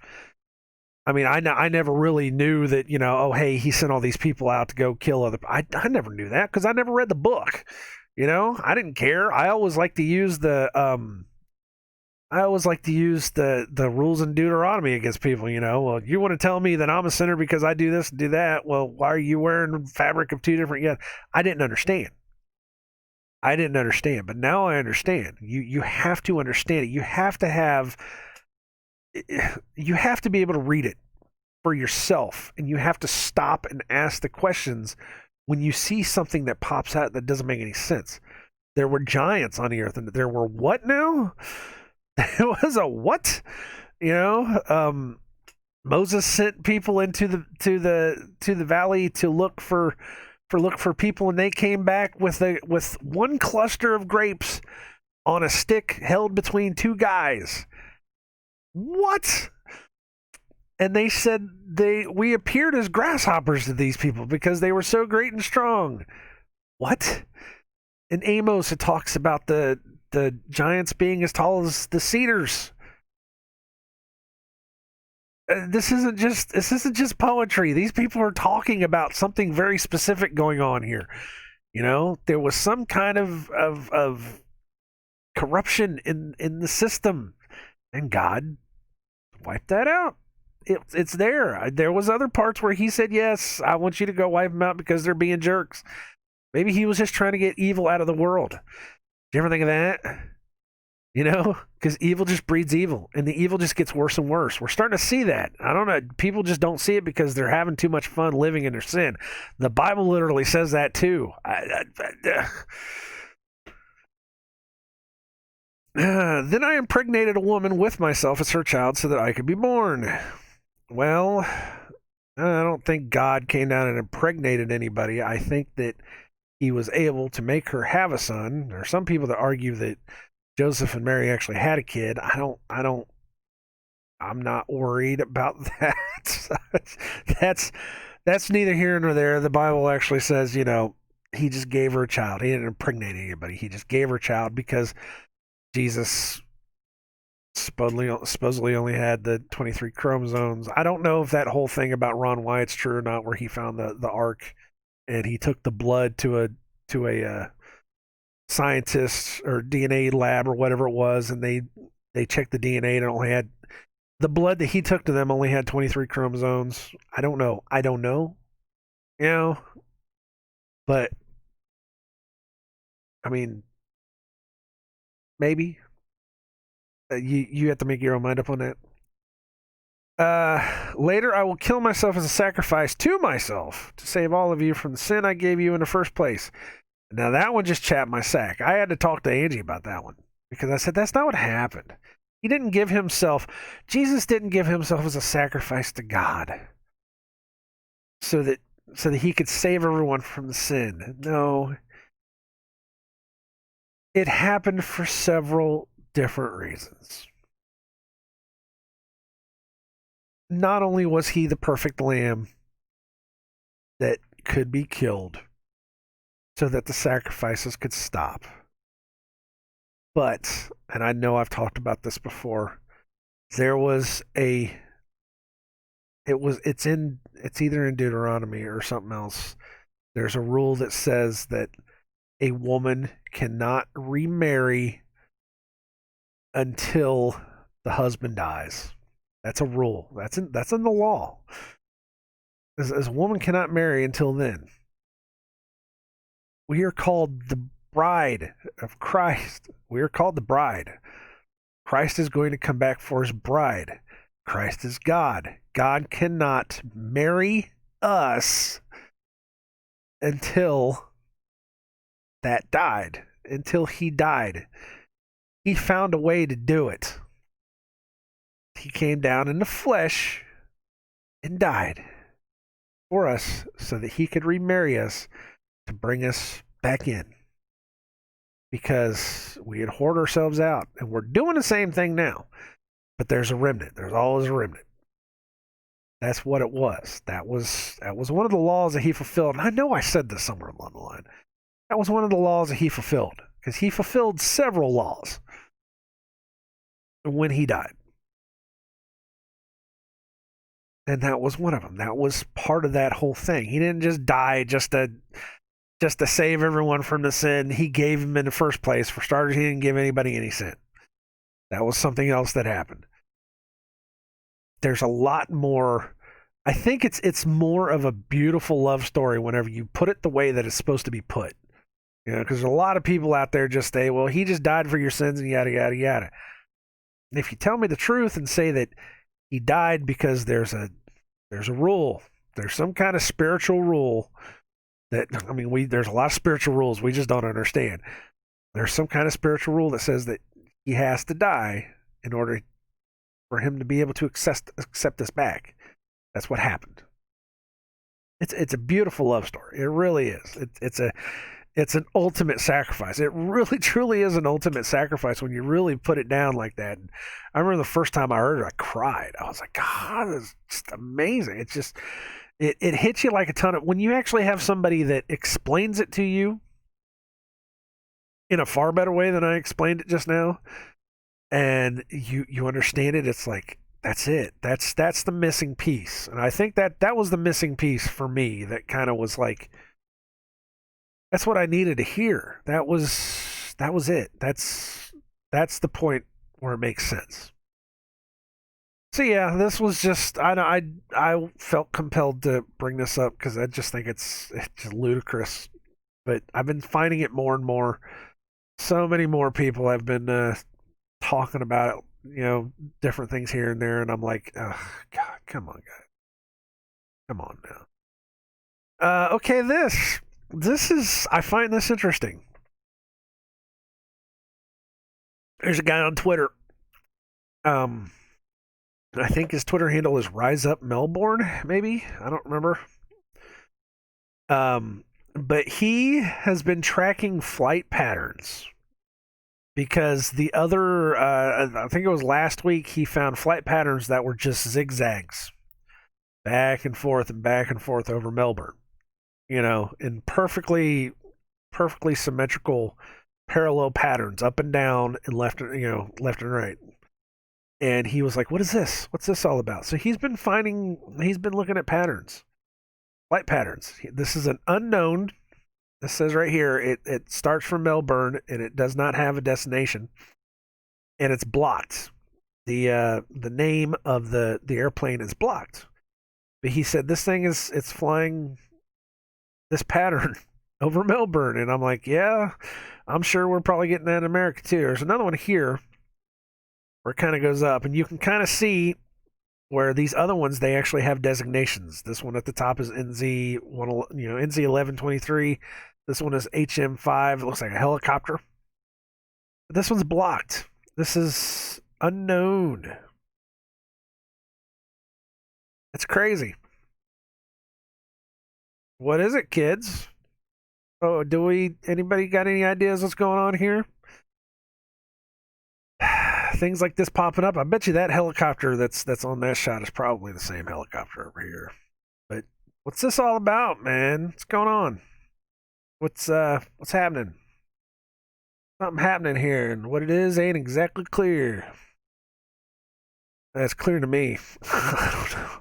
I mean, I never really knew that, oh, hey, he sent all these people out to go kill other people. I never knew that because I never read the book. I didn't care. I always like to use the rules in Deuteronomy against people, Well, you want to tell me that I'm a sinner because I do this and do that? Well, why are you wearing fabric of two different? Yeah, I didn't understand. But now I understand. You have to understand it. You have to be able to read it for yourself, and you have to stop and ask the questions when you see something that pops out that doesn't make any sense. There were giants on the earth, and there were what now? It was a what? Moses sent people into the valley to look for people, and they came back with one cluster of grapes on a stick held between two guys. What? And they said we appeared as grasshoppers to these people because they were so great and strong. What? In Amos, it talks about the giants being as tall as the cedars. This isn't just poetry. These people are talking about something very specific going on here. There was some kind of corruption in the system, and God wiped that out. It's there. There was other parts where he said, yes, I want you to go wipe them out because they're being jerks. Maybe he was just trying to get evil out of the world. Do you ever think of that? Because evil just breeds evil, and the evil just gets worse and worse. We're starting to see that. I don't know. People just don't see it because they're having too much fun living in their sin. The Bible literally says that too. Then I impregnated a woman with myself as her child so that I could be born. Well, I don't think God came down and impregnated anybody. I think that he was able to make her have a son. There are some people that argue that Joseph and Mary actually had a kid. I'm not worried about that. that's neither here nor there. The Bible actually says, he just gave her a child. He didn't impregnate anybody. He just gave her a child because Jesus supposedly only had the 23 chromosomes. I don't know if that whole thing about Ron Wyatt's true or not, where he found the ark and he took the blood to a scientist or DNA lab or whatever it was, and they checked the DNA and it only had the blood that he took to them only had 23 chromosomes. I don't know. But I mean, maybe you have to make your own mind up on that. Later, I will kill myself as a sacrifice to myself to save all of you from the sin I gave you in the first place. Now, that one just chapped my sack. I had to talk to Angie about that one because I said, that's not what happened. He didn't give himself, Jesus didn't give himself as a sacrifice to God so that he could save everyone from the sin. No. It happened for several different reasons. Not only was he the perfect lamb that could be killed so that the sacrifices could stop, but, and I know I've talked about this before, it's either in Deuteronomy or something else. There's a rule that says that a woman cannot remarry until the husband dies. That's a rule. That's in the law. As a woman cannot marry until then. We are called the bride of Christ. We are called the bride. Christ is going to come back for his bride. Christ is God. God cannot marry us until that died, until he died. He found a way to do it. He came down in the flesh and died for us so that he could remarry us to bring us back in. Because we had whored ourselves out, and we're doing the same thing now. But there's a remnant. There's always a remnant. That's what it was. That was one of the laws that he fulfilled. And I know I said this somewhere along the line. That was one of the laws that he fulfilled, because he fulfilled several laws when he died. And that was one of them. That was part of that whole thing. He didn't just die just to save everyone from the sin he gave him in the first place. For starters, he didn't give anybody any sin. That was something else that happened. There's a lot more. I think it's more of a beautiful love story whenever you put it the way that it's supposed to be put. Because a lot of people out there just say, well, he just died for your sins and yada, yada, yada. And if you tell me the truth and say that he died because there's a rule, there's some kind of spiritual rule that, there's a lot of spiritual rules we just don't understand. There's some kind of spiritual rule that says that he has to die in order for him to be able to accept us back. That's what happened. It's a beautiful love story. It really is. It's an ultimate sacrifice. It really, truly is an ultimate sacrifice when you really put it down like that. And I remember the first time I heard it, I cried. I was like, God, this is just amazing. It's just, it hits you like a ton of, when you actually have somebody that explains it to you in a far better way than I explained it just now, and you understand it, it's like, that's it. That's the missing piece. And I think that was the missing piece for me that kind of was like, that's what I needed to hear. That was it. That's the point where it makes sense. So yeah, this was just, I felt compelled to bring this up because I just think it's just ludicrous. But I've been finding it more and more. So many more people have been talking about it, different things here and there, and I'm like, oh, God, come on, guys. Come on now. Okay, this is, I find this interesting. There's a guy on Twitter. I think his Twitter handle is Rise Up Melbourne, maybe. I don't remember. but he has been tracking flight patterns because the other, I think it was last week, he found flight patterns that were just zigzags, back and forth over Melbourne. In perfectly symmetrical, parallel patterns, up and down and left, left and right. And he was like, "What is this? What's this all about?" So he's been looking at patterns, flight patterns. This is an unknown. This says right here, it starts from Melbourne and it does not have a destination, and it's blocked. The name of the airplane is blocked. But he said this thing it's flying this pattern over Melbourne, and I'm like, yeah, I'm sure we're probably getting that in America too. There's another one here where it kind of goes up, and you can kind of see where these other ones they actually have designations. This one at the top is NZ NZ 1123. This one is HM5. It looks like a helicopter. But this one's blocked. This is unknown. It's crazy. What is it, kids? Oh, anybody got any ideas what's going on here? Things like this popping up. I bet you that helicopter that's on that shot is probably the same helicopter over here. But what's this all about, man? What's going on? What's happening? Something happening here, and what it is ain't exactly clear. That's clear to me. I don't know.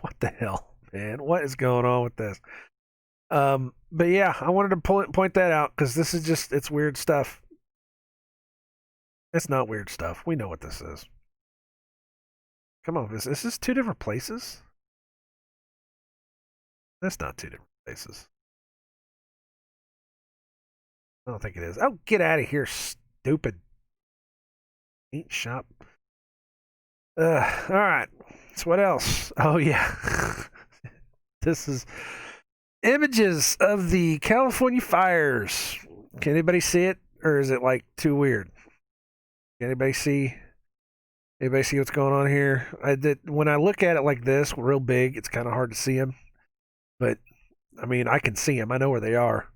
What the hell, man? What is going on with this? But yeah, I wanted to point that out because this is it's weird stuff. It's not weird stuff. We know what this is. Come on, is this two different places? That's not two different places. I don't think it is. Oh, get out of here, stupid. Paint shop. All right. So what else? Oh yeah. This is images of the California fires. Can anybody see it, or is it like too weird? Can anybody see? Anybody see what's going on here? When I look at it like this, real big, it's kind of hard to see them. But I mean, I can see them. I know where they are.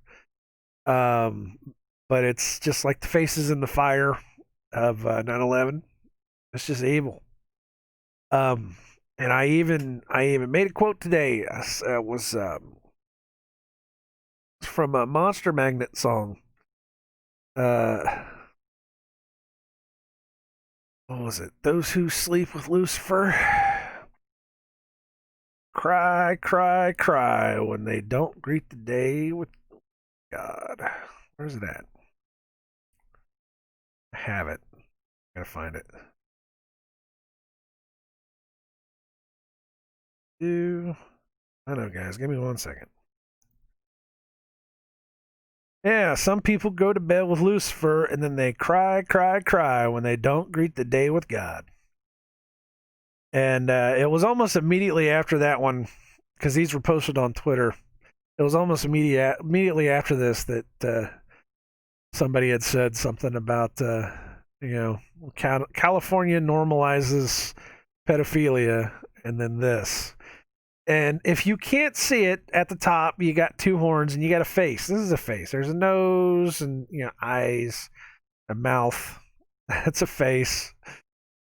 But it's just like the faces in the fire of 9/11. It's just evil. And I even made a quote today. It was from a Monster Magnet song. What was it? Those who sleep with Lucifer cry, cry, cry when they don't greet the day with God. Where's it at? I have it. Gotta find it. I know, guys. Give me 1 second. Yeah, some people go to bed with Lucifer and then they cry, cry, cry when they don't greet the day with God. And it was almost immediately after that one, because these were posted on Twitter. It was almost immediately after this that somebody had said something about, California normalizes pedophilia, and then this. And if you can't see it at the top, you got two horns and you got a face. This is a face. There's a nose and eyes, a mouth. That's a face.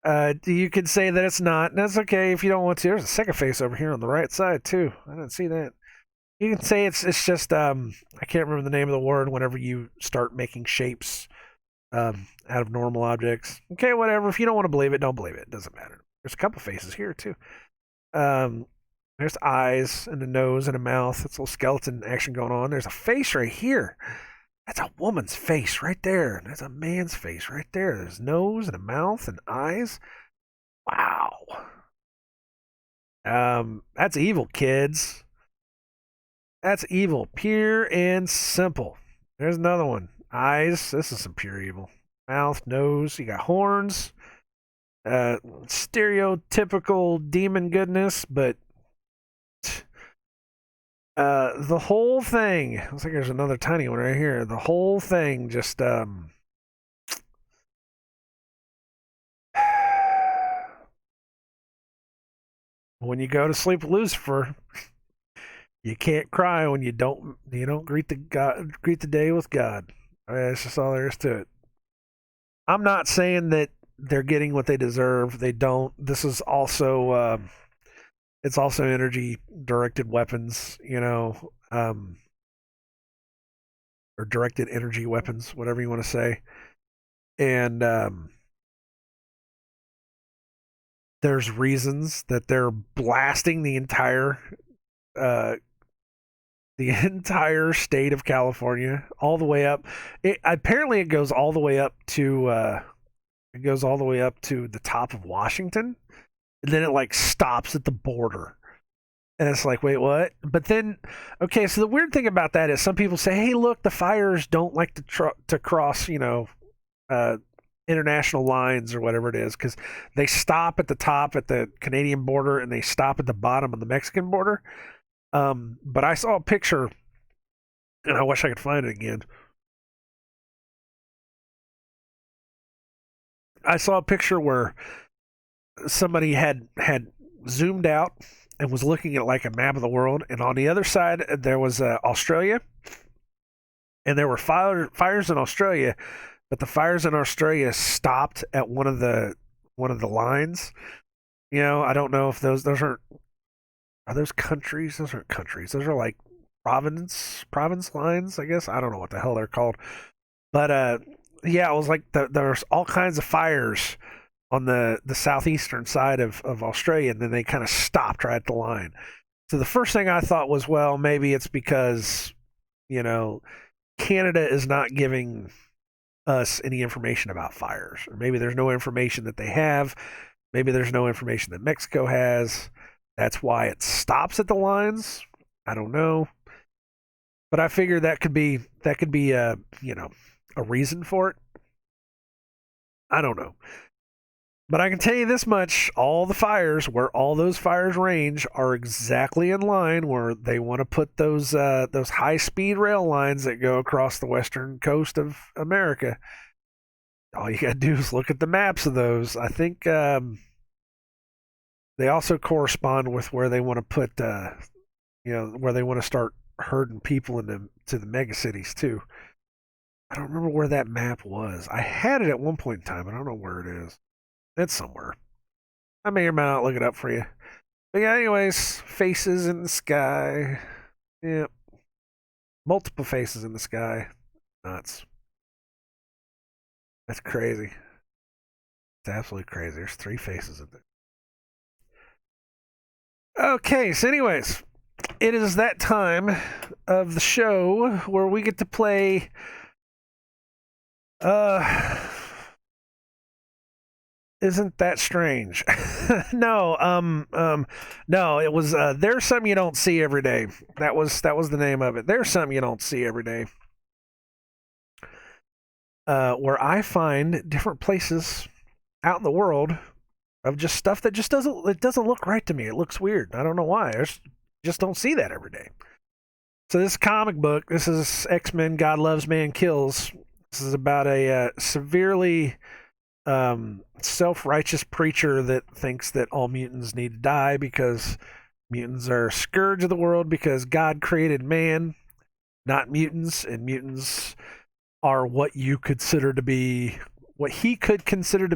You could say that it's not, and that's okay if you don't want to. There's a second face over here on the right side too. I didn't see that. You can say it's just I can't remember the name of the word whenever you start making shapes out of normal objects. Okay, whatever. If you don't want to believe it, don't believe it. It doesn't matter. There's a couple faces here too. There's eyes and a nose and a mouth. That's a little skeleton action going on. There's a face right here. That's a woman's face right there. There's a man's face right there. There's nose and a mouth and eyes. Wow. That's evil, kids. That's evil, pure and simple. There's another one. Eyes. This is some pure evil. Mouth, nose. You got horns. Stereotypical demon goodness, but the whole thing. Looks like there's another tiny one right here. The whole thing just when you go to sleep with Lucifer, You can't cry when you don't greet the day with God. I mean, that's just all there is to it. I'm not saying that they're getting what they deserve. They don't. This is also it's also energy directed weapons, or directed energy weapons, whatever you want to say. And there's reasons that they're blasting uh, the entire state of California all the way up. Apparently, it goes all the way up to the top of Washington, and then it like stops at the border. And it's like, wait, what? But then, okay, so the weird thing about that is some people say, hey, look, the fires don't like to cross, uh, international lines or whatever it is, because they stop at the top at the Canadian border and they stop at the bottom of the Mexican border. But I saw a picture, and I wish I could find it again. I saw a picture where somebody had zoomed out and was looking at like a map of the world, and on the other side there was Australia, and there were fires in Australia, but the fires in Australia stopped at one of the lines. I don't know if those are those countries. Those aren't countries. Those are like province lines, I guess. I don't know what the hell they're called, but yeah, it was like there's all kinds of fires on the southeastern side of Australia, and then they kind of stopped right at the line. So the first thing I thought was, well, maybe it's because you know Canada is not giving us any information about fires, or maybe there's no information that they have. Maybe there's no information that Mexico has. That's why it stops at the lines. I don't know, but I figure that could be a reason for it. I don't know. But I can tell you this much: all the fires, where all those fires range, are exactly in line where they want to put those high speed rail lines that go across the western coast of America. All you got to do is look at the maps of those. I think they also correspond with where they want to put, where they want to start herding people to the mega cities too. I don't remember where that map was. I had it at one point in time. I don't know where it is. It's somewhere. I may or may not look it up for you. But yeah, anyways, faces in the sky. Yeah. Multiple faces in the sky. Nuts. That's crazy. It's absolutely crazy. There's three faces in there. Okay, so anyways, it is that time of the show where we get to play isn't that strange? No, no, it was there's something you don't see every day. That was the name of it. There's something you don't see every day. Where I find different places out in the world of just stuff that just doesn't look right to me. It looks weird. I don't know why. Just don't see that every day. So this comic book, this is X-Men: God Loves, Man Kills. This is about a severely self-righteous preacher that thinks that all mutants need to die because mutants are a scourge of the world because God created man, not mutants, and mutants are what he could consider to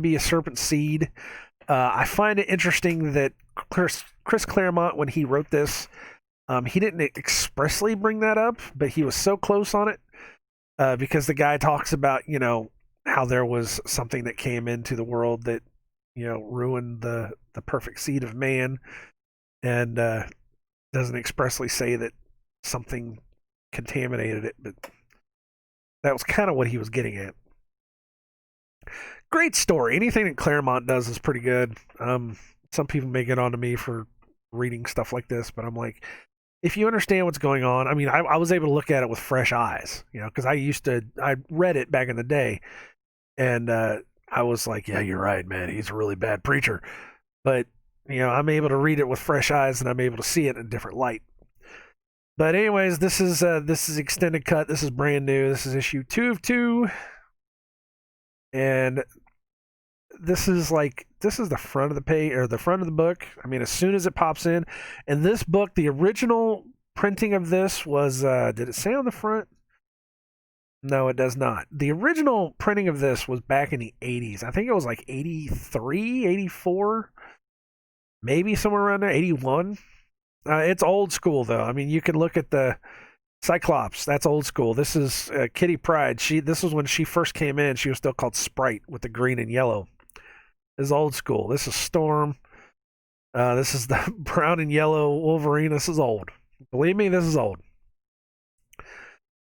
be a serpent seed. I find it interesting that Chris Claremont, when he wrote this, he didn't expressly bring that up, but he was so close on it because the guy talks about how there was something that came into the world that ruined the perfect seed of man, and doesn't expressly say that something contaminated it, but that was kind of what he was getting at. Great story. Anything that Claremont does is pretty good. Some people may get on to me for reading stuff like this, but I'm like, if you understand what's going on, I mean, I was able to look at it with fresh eyes, because I read it back in the day, and I was like, yeah, you're right, man. He's a really bad preacher. But, I'm able to read it with fresh eyes, and I'm able to see it in a different light. But anyways, this is extended cut. This is brand new. This is issue 2 of 2. And this is the front of the page, or the front of the book. I mean, as soon as it pops in. And this book, the original printing of this was, did it say on the front? No, it does not. The original printing of this was back in the 80s. I think it was like 83, 84, maybe somewhere around there, 81. It's old school, though. I mean, you can look at the Cyclops. That's old school. This is Kitty Pryde. This was when she first came in. She was still called Sprite with the green and yellow. This is old school. This is Storm. This is the brown and yellow Wolverine. This is old. Believe me, this is old.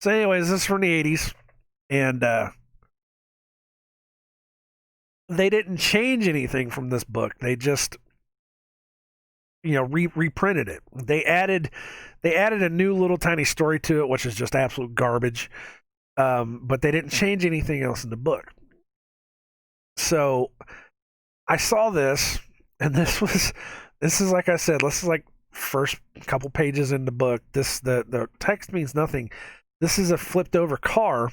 So, anyways, this is from the 80s, and they didn't change anything from this book. They just, reprinted it. They added a new little tiny story to it, which is just absolute garbage. But they didn't change anything else in the book. So I saw this, and this is like I said, this is like first couple pages in the book. The text means nothing. This is a flipped over car,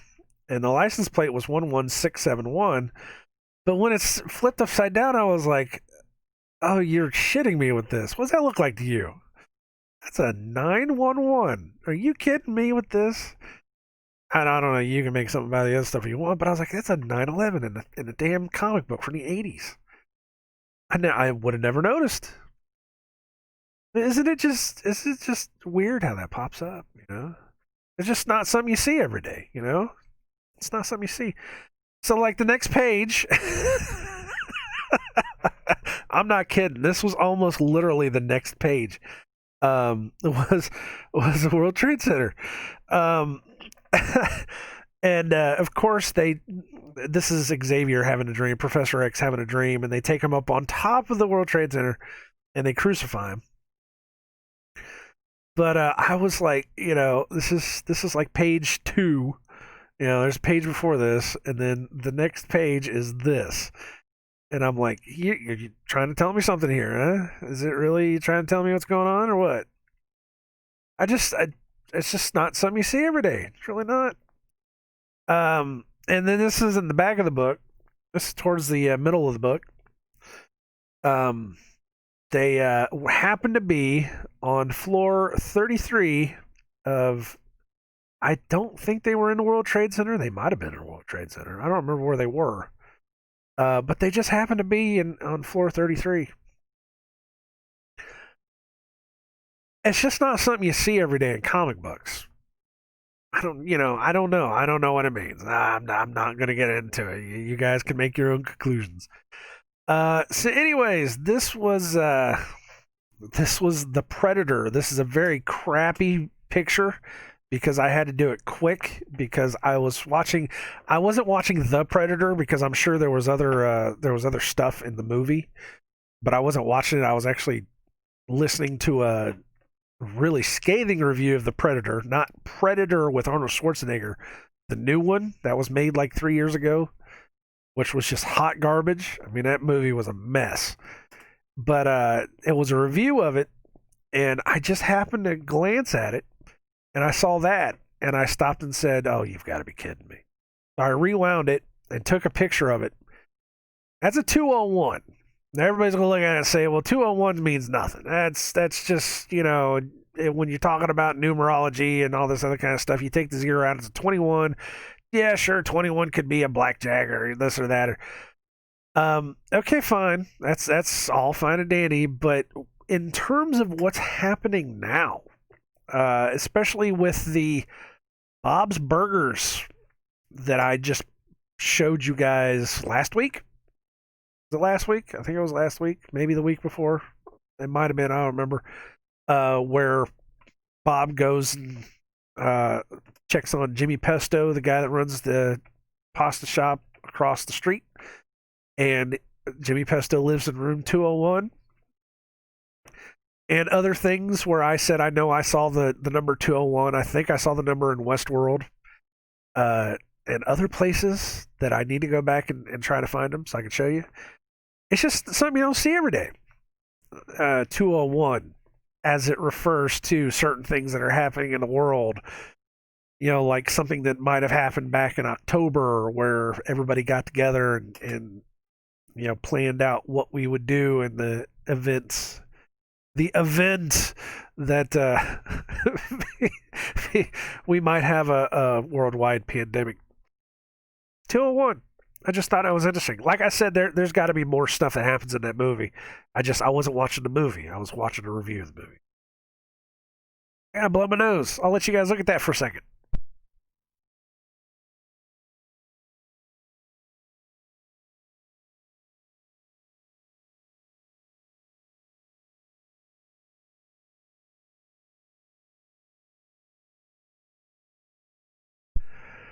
and the license plate was 11671. But when it's flipped upside down, I was like, oh, you're shitting me with this. What does that look like to you? That's a 911. Are you kidding me with this? I don't know. You can make something about the other stuff you want, but I was like, that's a 911 in a damn comic book from the 80s. I would have never noticed. Isn't it just weird how that pops up, It's just not something you see every day, It's not something you see. So, like, the next page, I'm not kidding. This was almost literally the next page. Was the World Trade Center. And of course this is Xavier having a dream, Professor X having a dream, and they take him up on top of the World Trade Center and they crucify him. But I was like, this is like page 2. There's a page before this, and then the next page is this. And I'm like, you're trying to tell me something here, huh? Is it really trying to tell me what's going on, or what? It's just not something you see every day. It's really not. And then this is in the back of the book. This is towards the middle of the book. They happen to be on floor 33 of. I don't think they were in the World Trade Center. They might have been in the World Trade Center. I don't remember where they were. But they just happened to be on floor 33. It's just not something you see every day in comic books. I don't know. I don't know what it means. I'm not going to get into it. You guys can make your own conclusions. So anyways, this was The Predator. This is a very crappy picture because I had to do it quick because I wasn't watching The Predator because I'm sure there was other stuff in the movie, but I wasn't watching it. I was actually listening to a really scathing review of The Predator, not Predator with Arnold Schwarzenegger, the new one that was made like 3 years ago, which was just hot garbage. I mean, that movie was a mess. But it was a review of it, and I just happened to glance at it, and I saw that, and I stopped and said, oh, you've got to be kidding me. So I rewound it and took a picture of it. That's a 201. Now everybody's going to look at it and say, well, 201 means nothing. That's just, when you're talking about numerology and all this other kind of stuff, you take the 0 out, it's a 21. Yeah, sure, 21 could be a blackjack or this or that. Okay, fine. That's all fine and dandy. But in terms of what's happening now, especially with the Bob's Burgers that I just showed you guys last week. Was it last week? I think it was last week. Maybe the week before. It might have been. I don't remember. Where Bob goes and checks on Jimmy Pesto, the guy that runs the pasta shop across the street. And Jimmy Pesto lives in room 201. And other things where I said, I know I saw the number 201. I think I saw the number in Westworld. And other places that I need to go back and try to find them so I can show you. It's just something you don't see every day. 201, as it refers to certain things that are happening in the world. Like something that might have happened back in October where everybody got together and planned out what we would do in the events the event that we might have a worldwide pandemic. 201. I just thought it was interesting. Like I said, there's got to be more stuff that happens in that movie. I wasn't watching the movie. I was watching a review of the movie. I gotta blow my nose. I'll let you guys look at that for a second.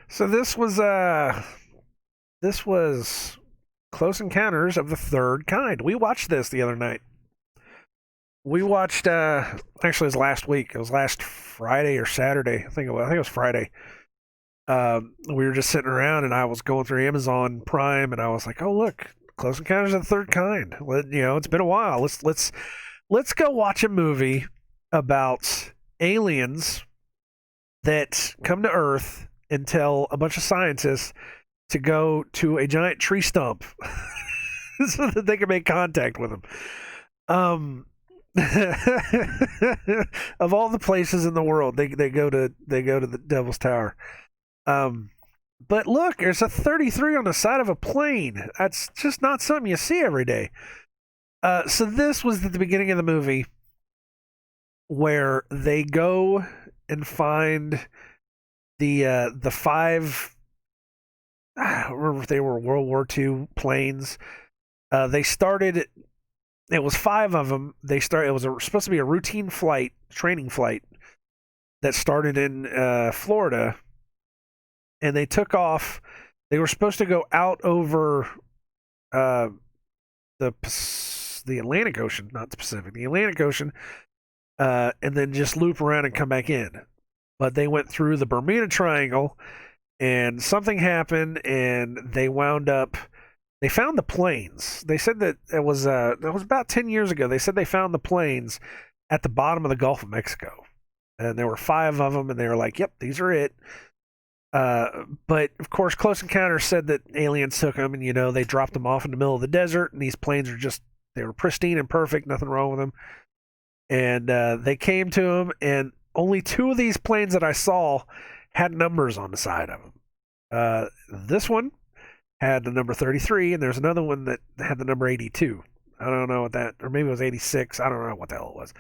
So this was Close Encounters of the Third Kind. We watched this the other night. We watched actually it was last week. It was last Friday or Saturday. I think it was Friday. We were just sitting around and I was going through Amazon Prime and I was like, "Oh, look, Close Encounters of the Third Kind." It's been a while. Let's go watch a movie about aliens that come to Earth and tell a bunch of scientists to go to a giant tree stump so that they can make contact with them. Um, of all the places in the world, they go to the Devil's Tower. Um, but look, there's a 33 on the side of a plane. That's just not something you see every day. So this was at the beginning of the movie where they go and find the five. I don't remember if they were World War II planes. They started. It was five of them. They started. It was supposed to be a routine flight, training flight that started in Florida, and they took off. They were supposed to go out over uh, the Atlantic Ocean, not the Pacific, the Atlantic Ocean, and then just loop around and come back in. But they went through the Bermuda Triangle, and something happened, and they wound up. They found the planes. They said that it was about 10 years ago. They said they found the planes at the bottom of the Gulf of Mexico, and there were five of them, and they were like, "Yep, these are it." But of course, Close Encounters said that aliens took them, and they dropped them off in the middle of the desert, and these planes they were pristine and perfect, nothing wrong with them. And they came to them, and only two of these planes that I saw had numbers on the side of them. This one had the number 33, and there's another one that had the number 82. I don't know what that, or maybe it was 86. I don't know what the hell it was.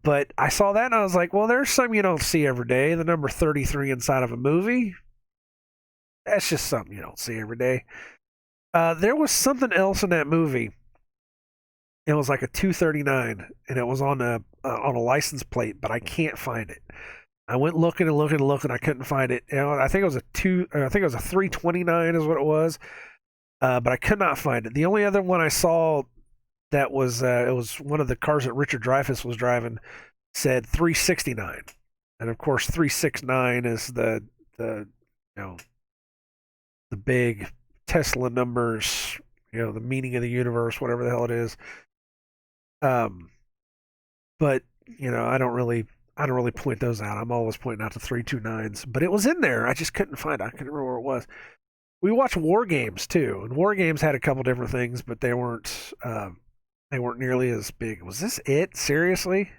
But I saw that and I was like, well, there's something you don't see every day. The number 33 inside of a movie. That's just something you don't see every day. There was something else in that movie. It was like a 239, and it was on a license plate, but I can't find it. I went looking and looking and looking. I couldn't find it. I think it was I think it was a 329 is what it was. But I could not find it. The only other one I saw that was it was one of the cars that Richard Dreyfuss was driving said 369, and of course 369 is the the big Tesla numbers. The meaning of the universe, whatever the hell it is. But I don't really point those out. I'm always pointing out the 329s, but it was in there. I just couldn't find it. I couldn't remember where it was. We watched War Games too, and War Games had a couple different things, but they weren't nearly as big. Was this it? Seriously?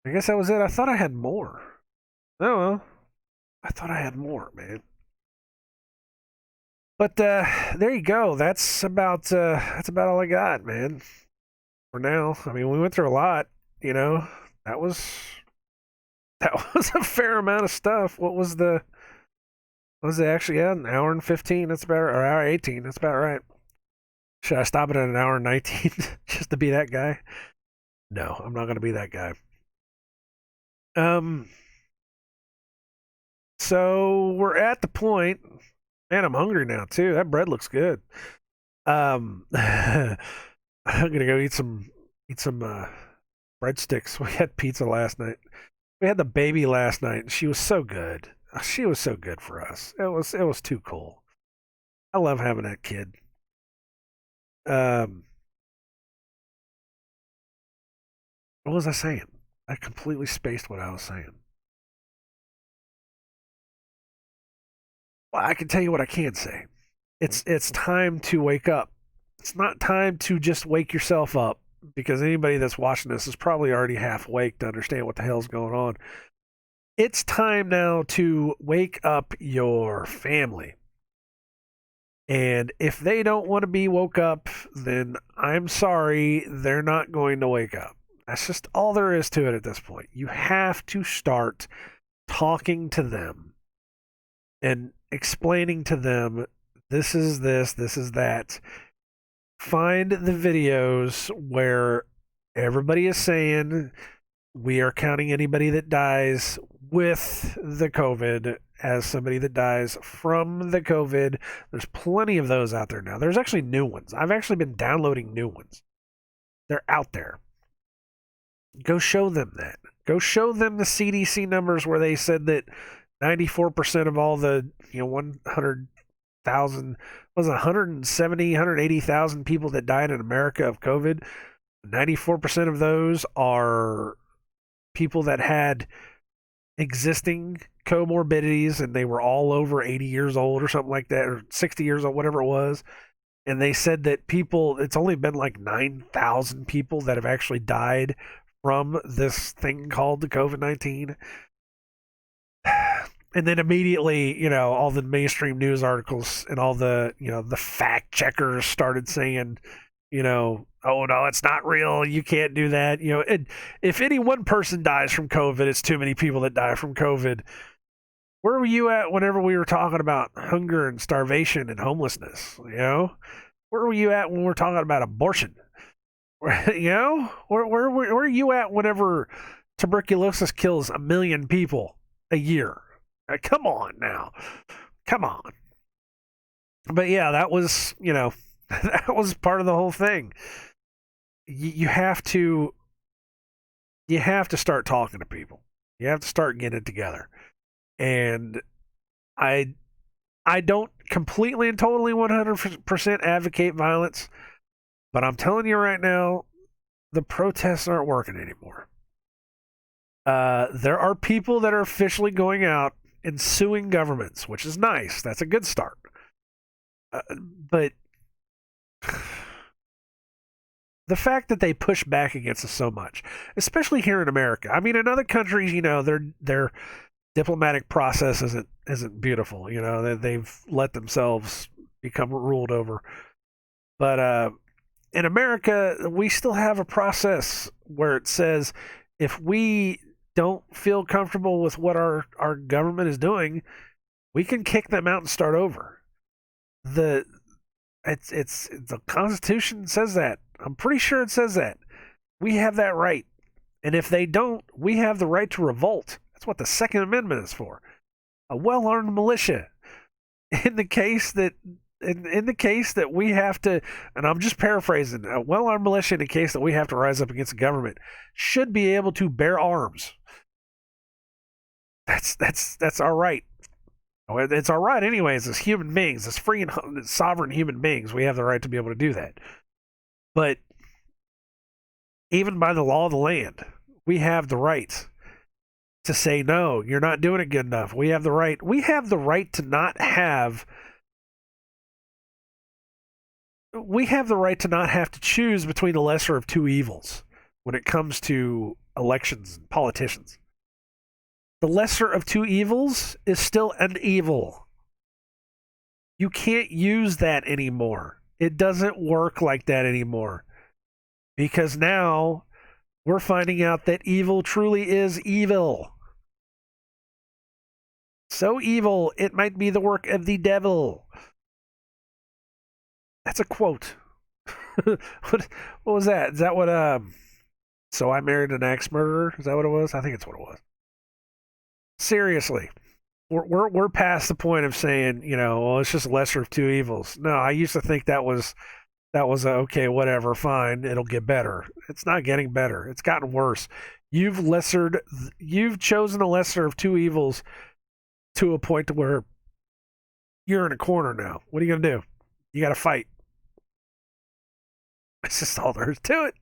I guess that was it. I thought I had more. Oh well. I thought I had more, man. But there you go. That's about all I got, man. For now. I mean, we went through a lot. That was a fair amount of stuff. What was it actually? Yeah, an hour and 15. That's about, or hour 18. That's about right. Should I stop it at an hour and 19 just to be that guy? No, I'm not going to be that guy. Um, so we're at the point. Man, I'm hungry now too. That bread looks good. I'm gonna go eat some breadsticks. We had pizza last night. We had the baby last night, and she was so good. She was so good for us. It was too cool. I love having that kid. Um, what was I saying? I completely spaced what I was saying. Well, I can tell you what I can say. It's time to wake up. It's not time to just wake yourself up. because anybody that's watching this is probably already half awake to understand what the hell's going on. It's time now to wake up your family. And if they don't want to be woke up, then I'm sorry, they're not going to wake up. That's just all there is to it at this point. You have to start talking to them and explaining to them, this is this is that. Find the videos where everybody is saying we are counting anybody that dies with the COVID as somebody that dies from the COVID. There's plenty of those out there now. There's actually new ones. I've actually been downloading new ones. They're out there. Go show them that. Go show them the CDC numbers where they said that 94% of all the 100,000 was 170, 180,000 people that died in America of COVID. 94% of those are people that had existing comorbidities and they were all over 80 years old or something like that, or 60 years old, whatever it was. And they said that it's only been like 9,000 people that have actually died from this thing called the COVID-19. And then immediately, all the mainstream news articles and all the, the fact checkers started saying, oh no, it's not real. You can't do that. If any one person dies from COVID, it's too many people that die from COVID. Where were you at whenever we were talking about hunger and starvation and homelessness? Where were you at when we were talking about abortion? Where are you at whenever tuberculosis kills 1 million people a year? Come on now. Come on. But yeah, that was, that was part of the whole thing. You have to start talking to people. You have to start getting it together. And I don't completely and totally 100% advocate violence, but I'm telling you right now, the protests aren't working anymore. There are people that are officially going out and suing governments, which is nice. That's a good start. But the fact that they push back against us so much, especially here in America. I mean, in other countries, their diplomatic process isn't beautiful. They've let themselves become ruled over. But in America, we still have a process where it says if we don't feel comfortable with what our government is doing, we can kick them out and start over. The Constitution says that. I'm pretty sure it says that. We have that right. And if they don't, we have the right to revolt. That's what the Second Amendment is for. A well-armed militia. In the case that we have to, and I'm just paraphrasing, a well-armed militia in the case that we have to rise up against the government should be able to bear arms. That's our right. It's our right anyways as human beings, as free and sovereign human beings. We have the right to be able to do that. But even by the law of the land, we have the right to say, no, you're not doing it good enough. We have the right to not have to choose between the lesser of two evils when it comes to elections and politicians. The lesser of two evils is still an evil. You can't use that anymore. It doesn't work like that anymore. Because now we're finding out that evil truly is evil. So evil, it might be the work of the devil. That's a quote. What was that? Is that what, so I married an axe murderer? Is that what it was? I think it's what it was. Seriously. We're past the point of saying, well, it's just lesser of two evils. No, I used to think that was okay, whatever, fine, it'll get better. It's not getting better. It's gotten worse. You've chosen a lesser of two evils to a point to where you're in a corner now. What are you going to do? You got to fight. That's just all there is to it.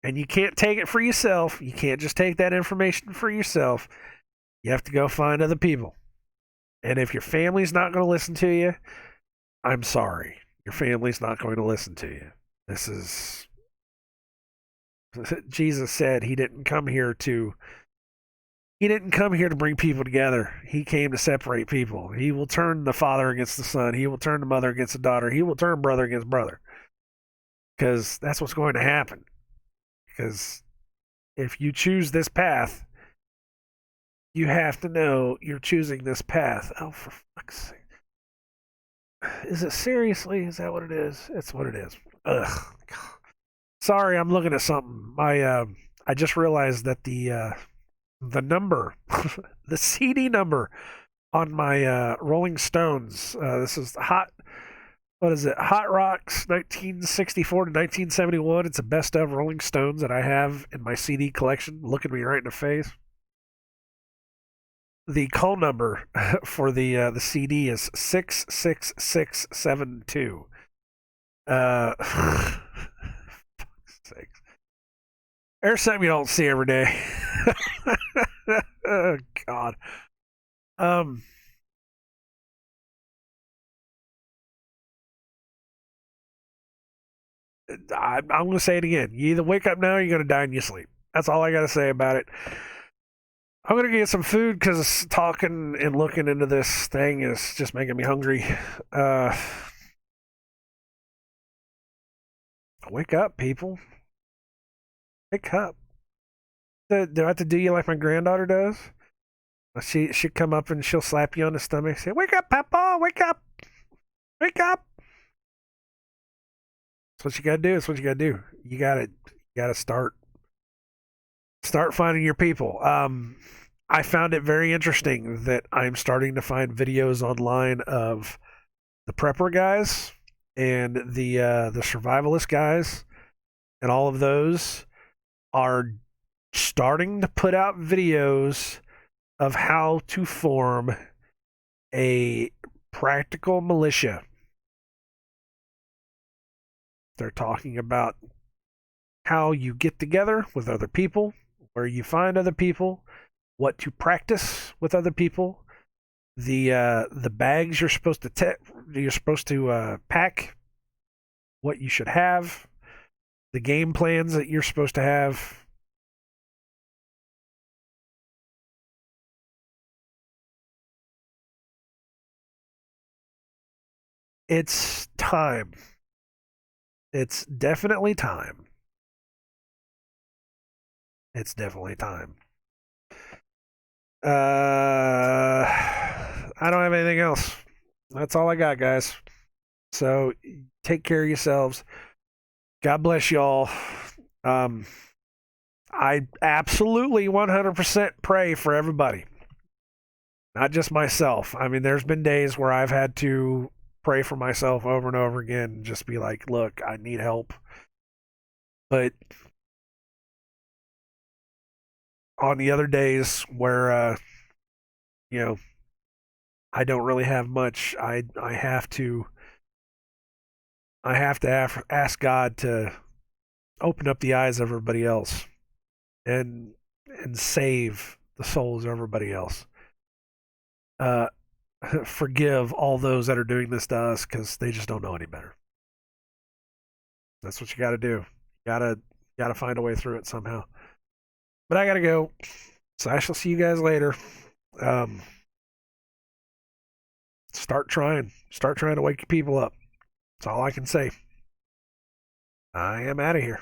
And you can't take it for yourself. You can't just take that information for yourself. You have to go find other people. And if your family's not going to listen to you, I'm sorry. Your family's not going to listen to you. This is Jesus said he didn't come here to bring people together. He came to separate people. He will turn the father against the son. He will turn the mother against the daughter. He will turn brother against brother. Because that's what's going to happen. Because if you choose this path, you have to know you're choosing this path. Oh, for fuck's sake. Is it seriously? Is that what it is? It's what it is. Ugh. Sorry, I'm looking at something. I just realized that the number, the CD number on my Rolling Stones. This is hot. What is it? Hot Rocks 1964 to 1971. It's a best of Rolling Stones that I have in my CD collection. Look at me right in the face. The call number for the CD is 66672. Fuck's sakes. There's something you don't see every day. Oh God. I'm going to say it again. You either wake up now or you're going to die in your sleep. That's all I got to say about it. I'm going to get some food because talking and looking into this thing is just making me hungry. Wake up, people. Wake up. Do I have to do you like my granddaughter does? She'll come up and she'll slap you on the stomach and say, "Wake up, Papa! Wake up! Wake up!" That's what you gotta do. That's what you gotta do. You gotta start finding your people. I found it very interesting that I'm starting to find videos online of the prepper guys and the survivalist guys, and all of those are starting to put out videos of how to form a practical militia. They're talking about how you get together with other people, where you find other people, what to practice with other people, the bags you're supposed to pack, what you should have, the game plans that you're supposed to have. It's time. It's definitely time. It's definitely time. I don't have anything else. That's all I got, guys. So take care of yourselves. God bless y'all. Um, I absolutely 100% pray for everybody, not just myself. I mean, there's been days where I've had to pray for myself over and over again and just be like, look, I need help. But on the other days where, you know, I don't really have much, I have to ask God to open up the eyes of everybody else and save the souls of everybody else. Uh, Forgive all those that are doing this to us because they just don't know any better. That's what you got to do. Got to find a way through it somehow. But I got to go, so I shall see you guys later. Um, start trying to wake people up. That's all I can say. I am out of here.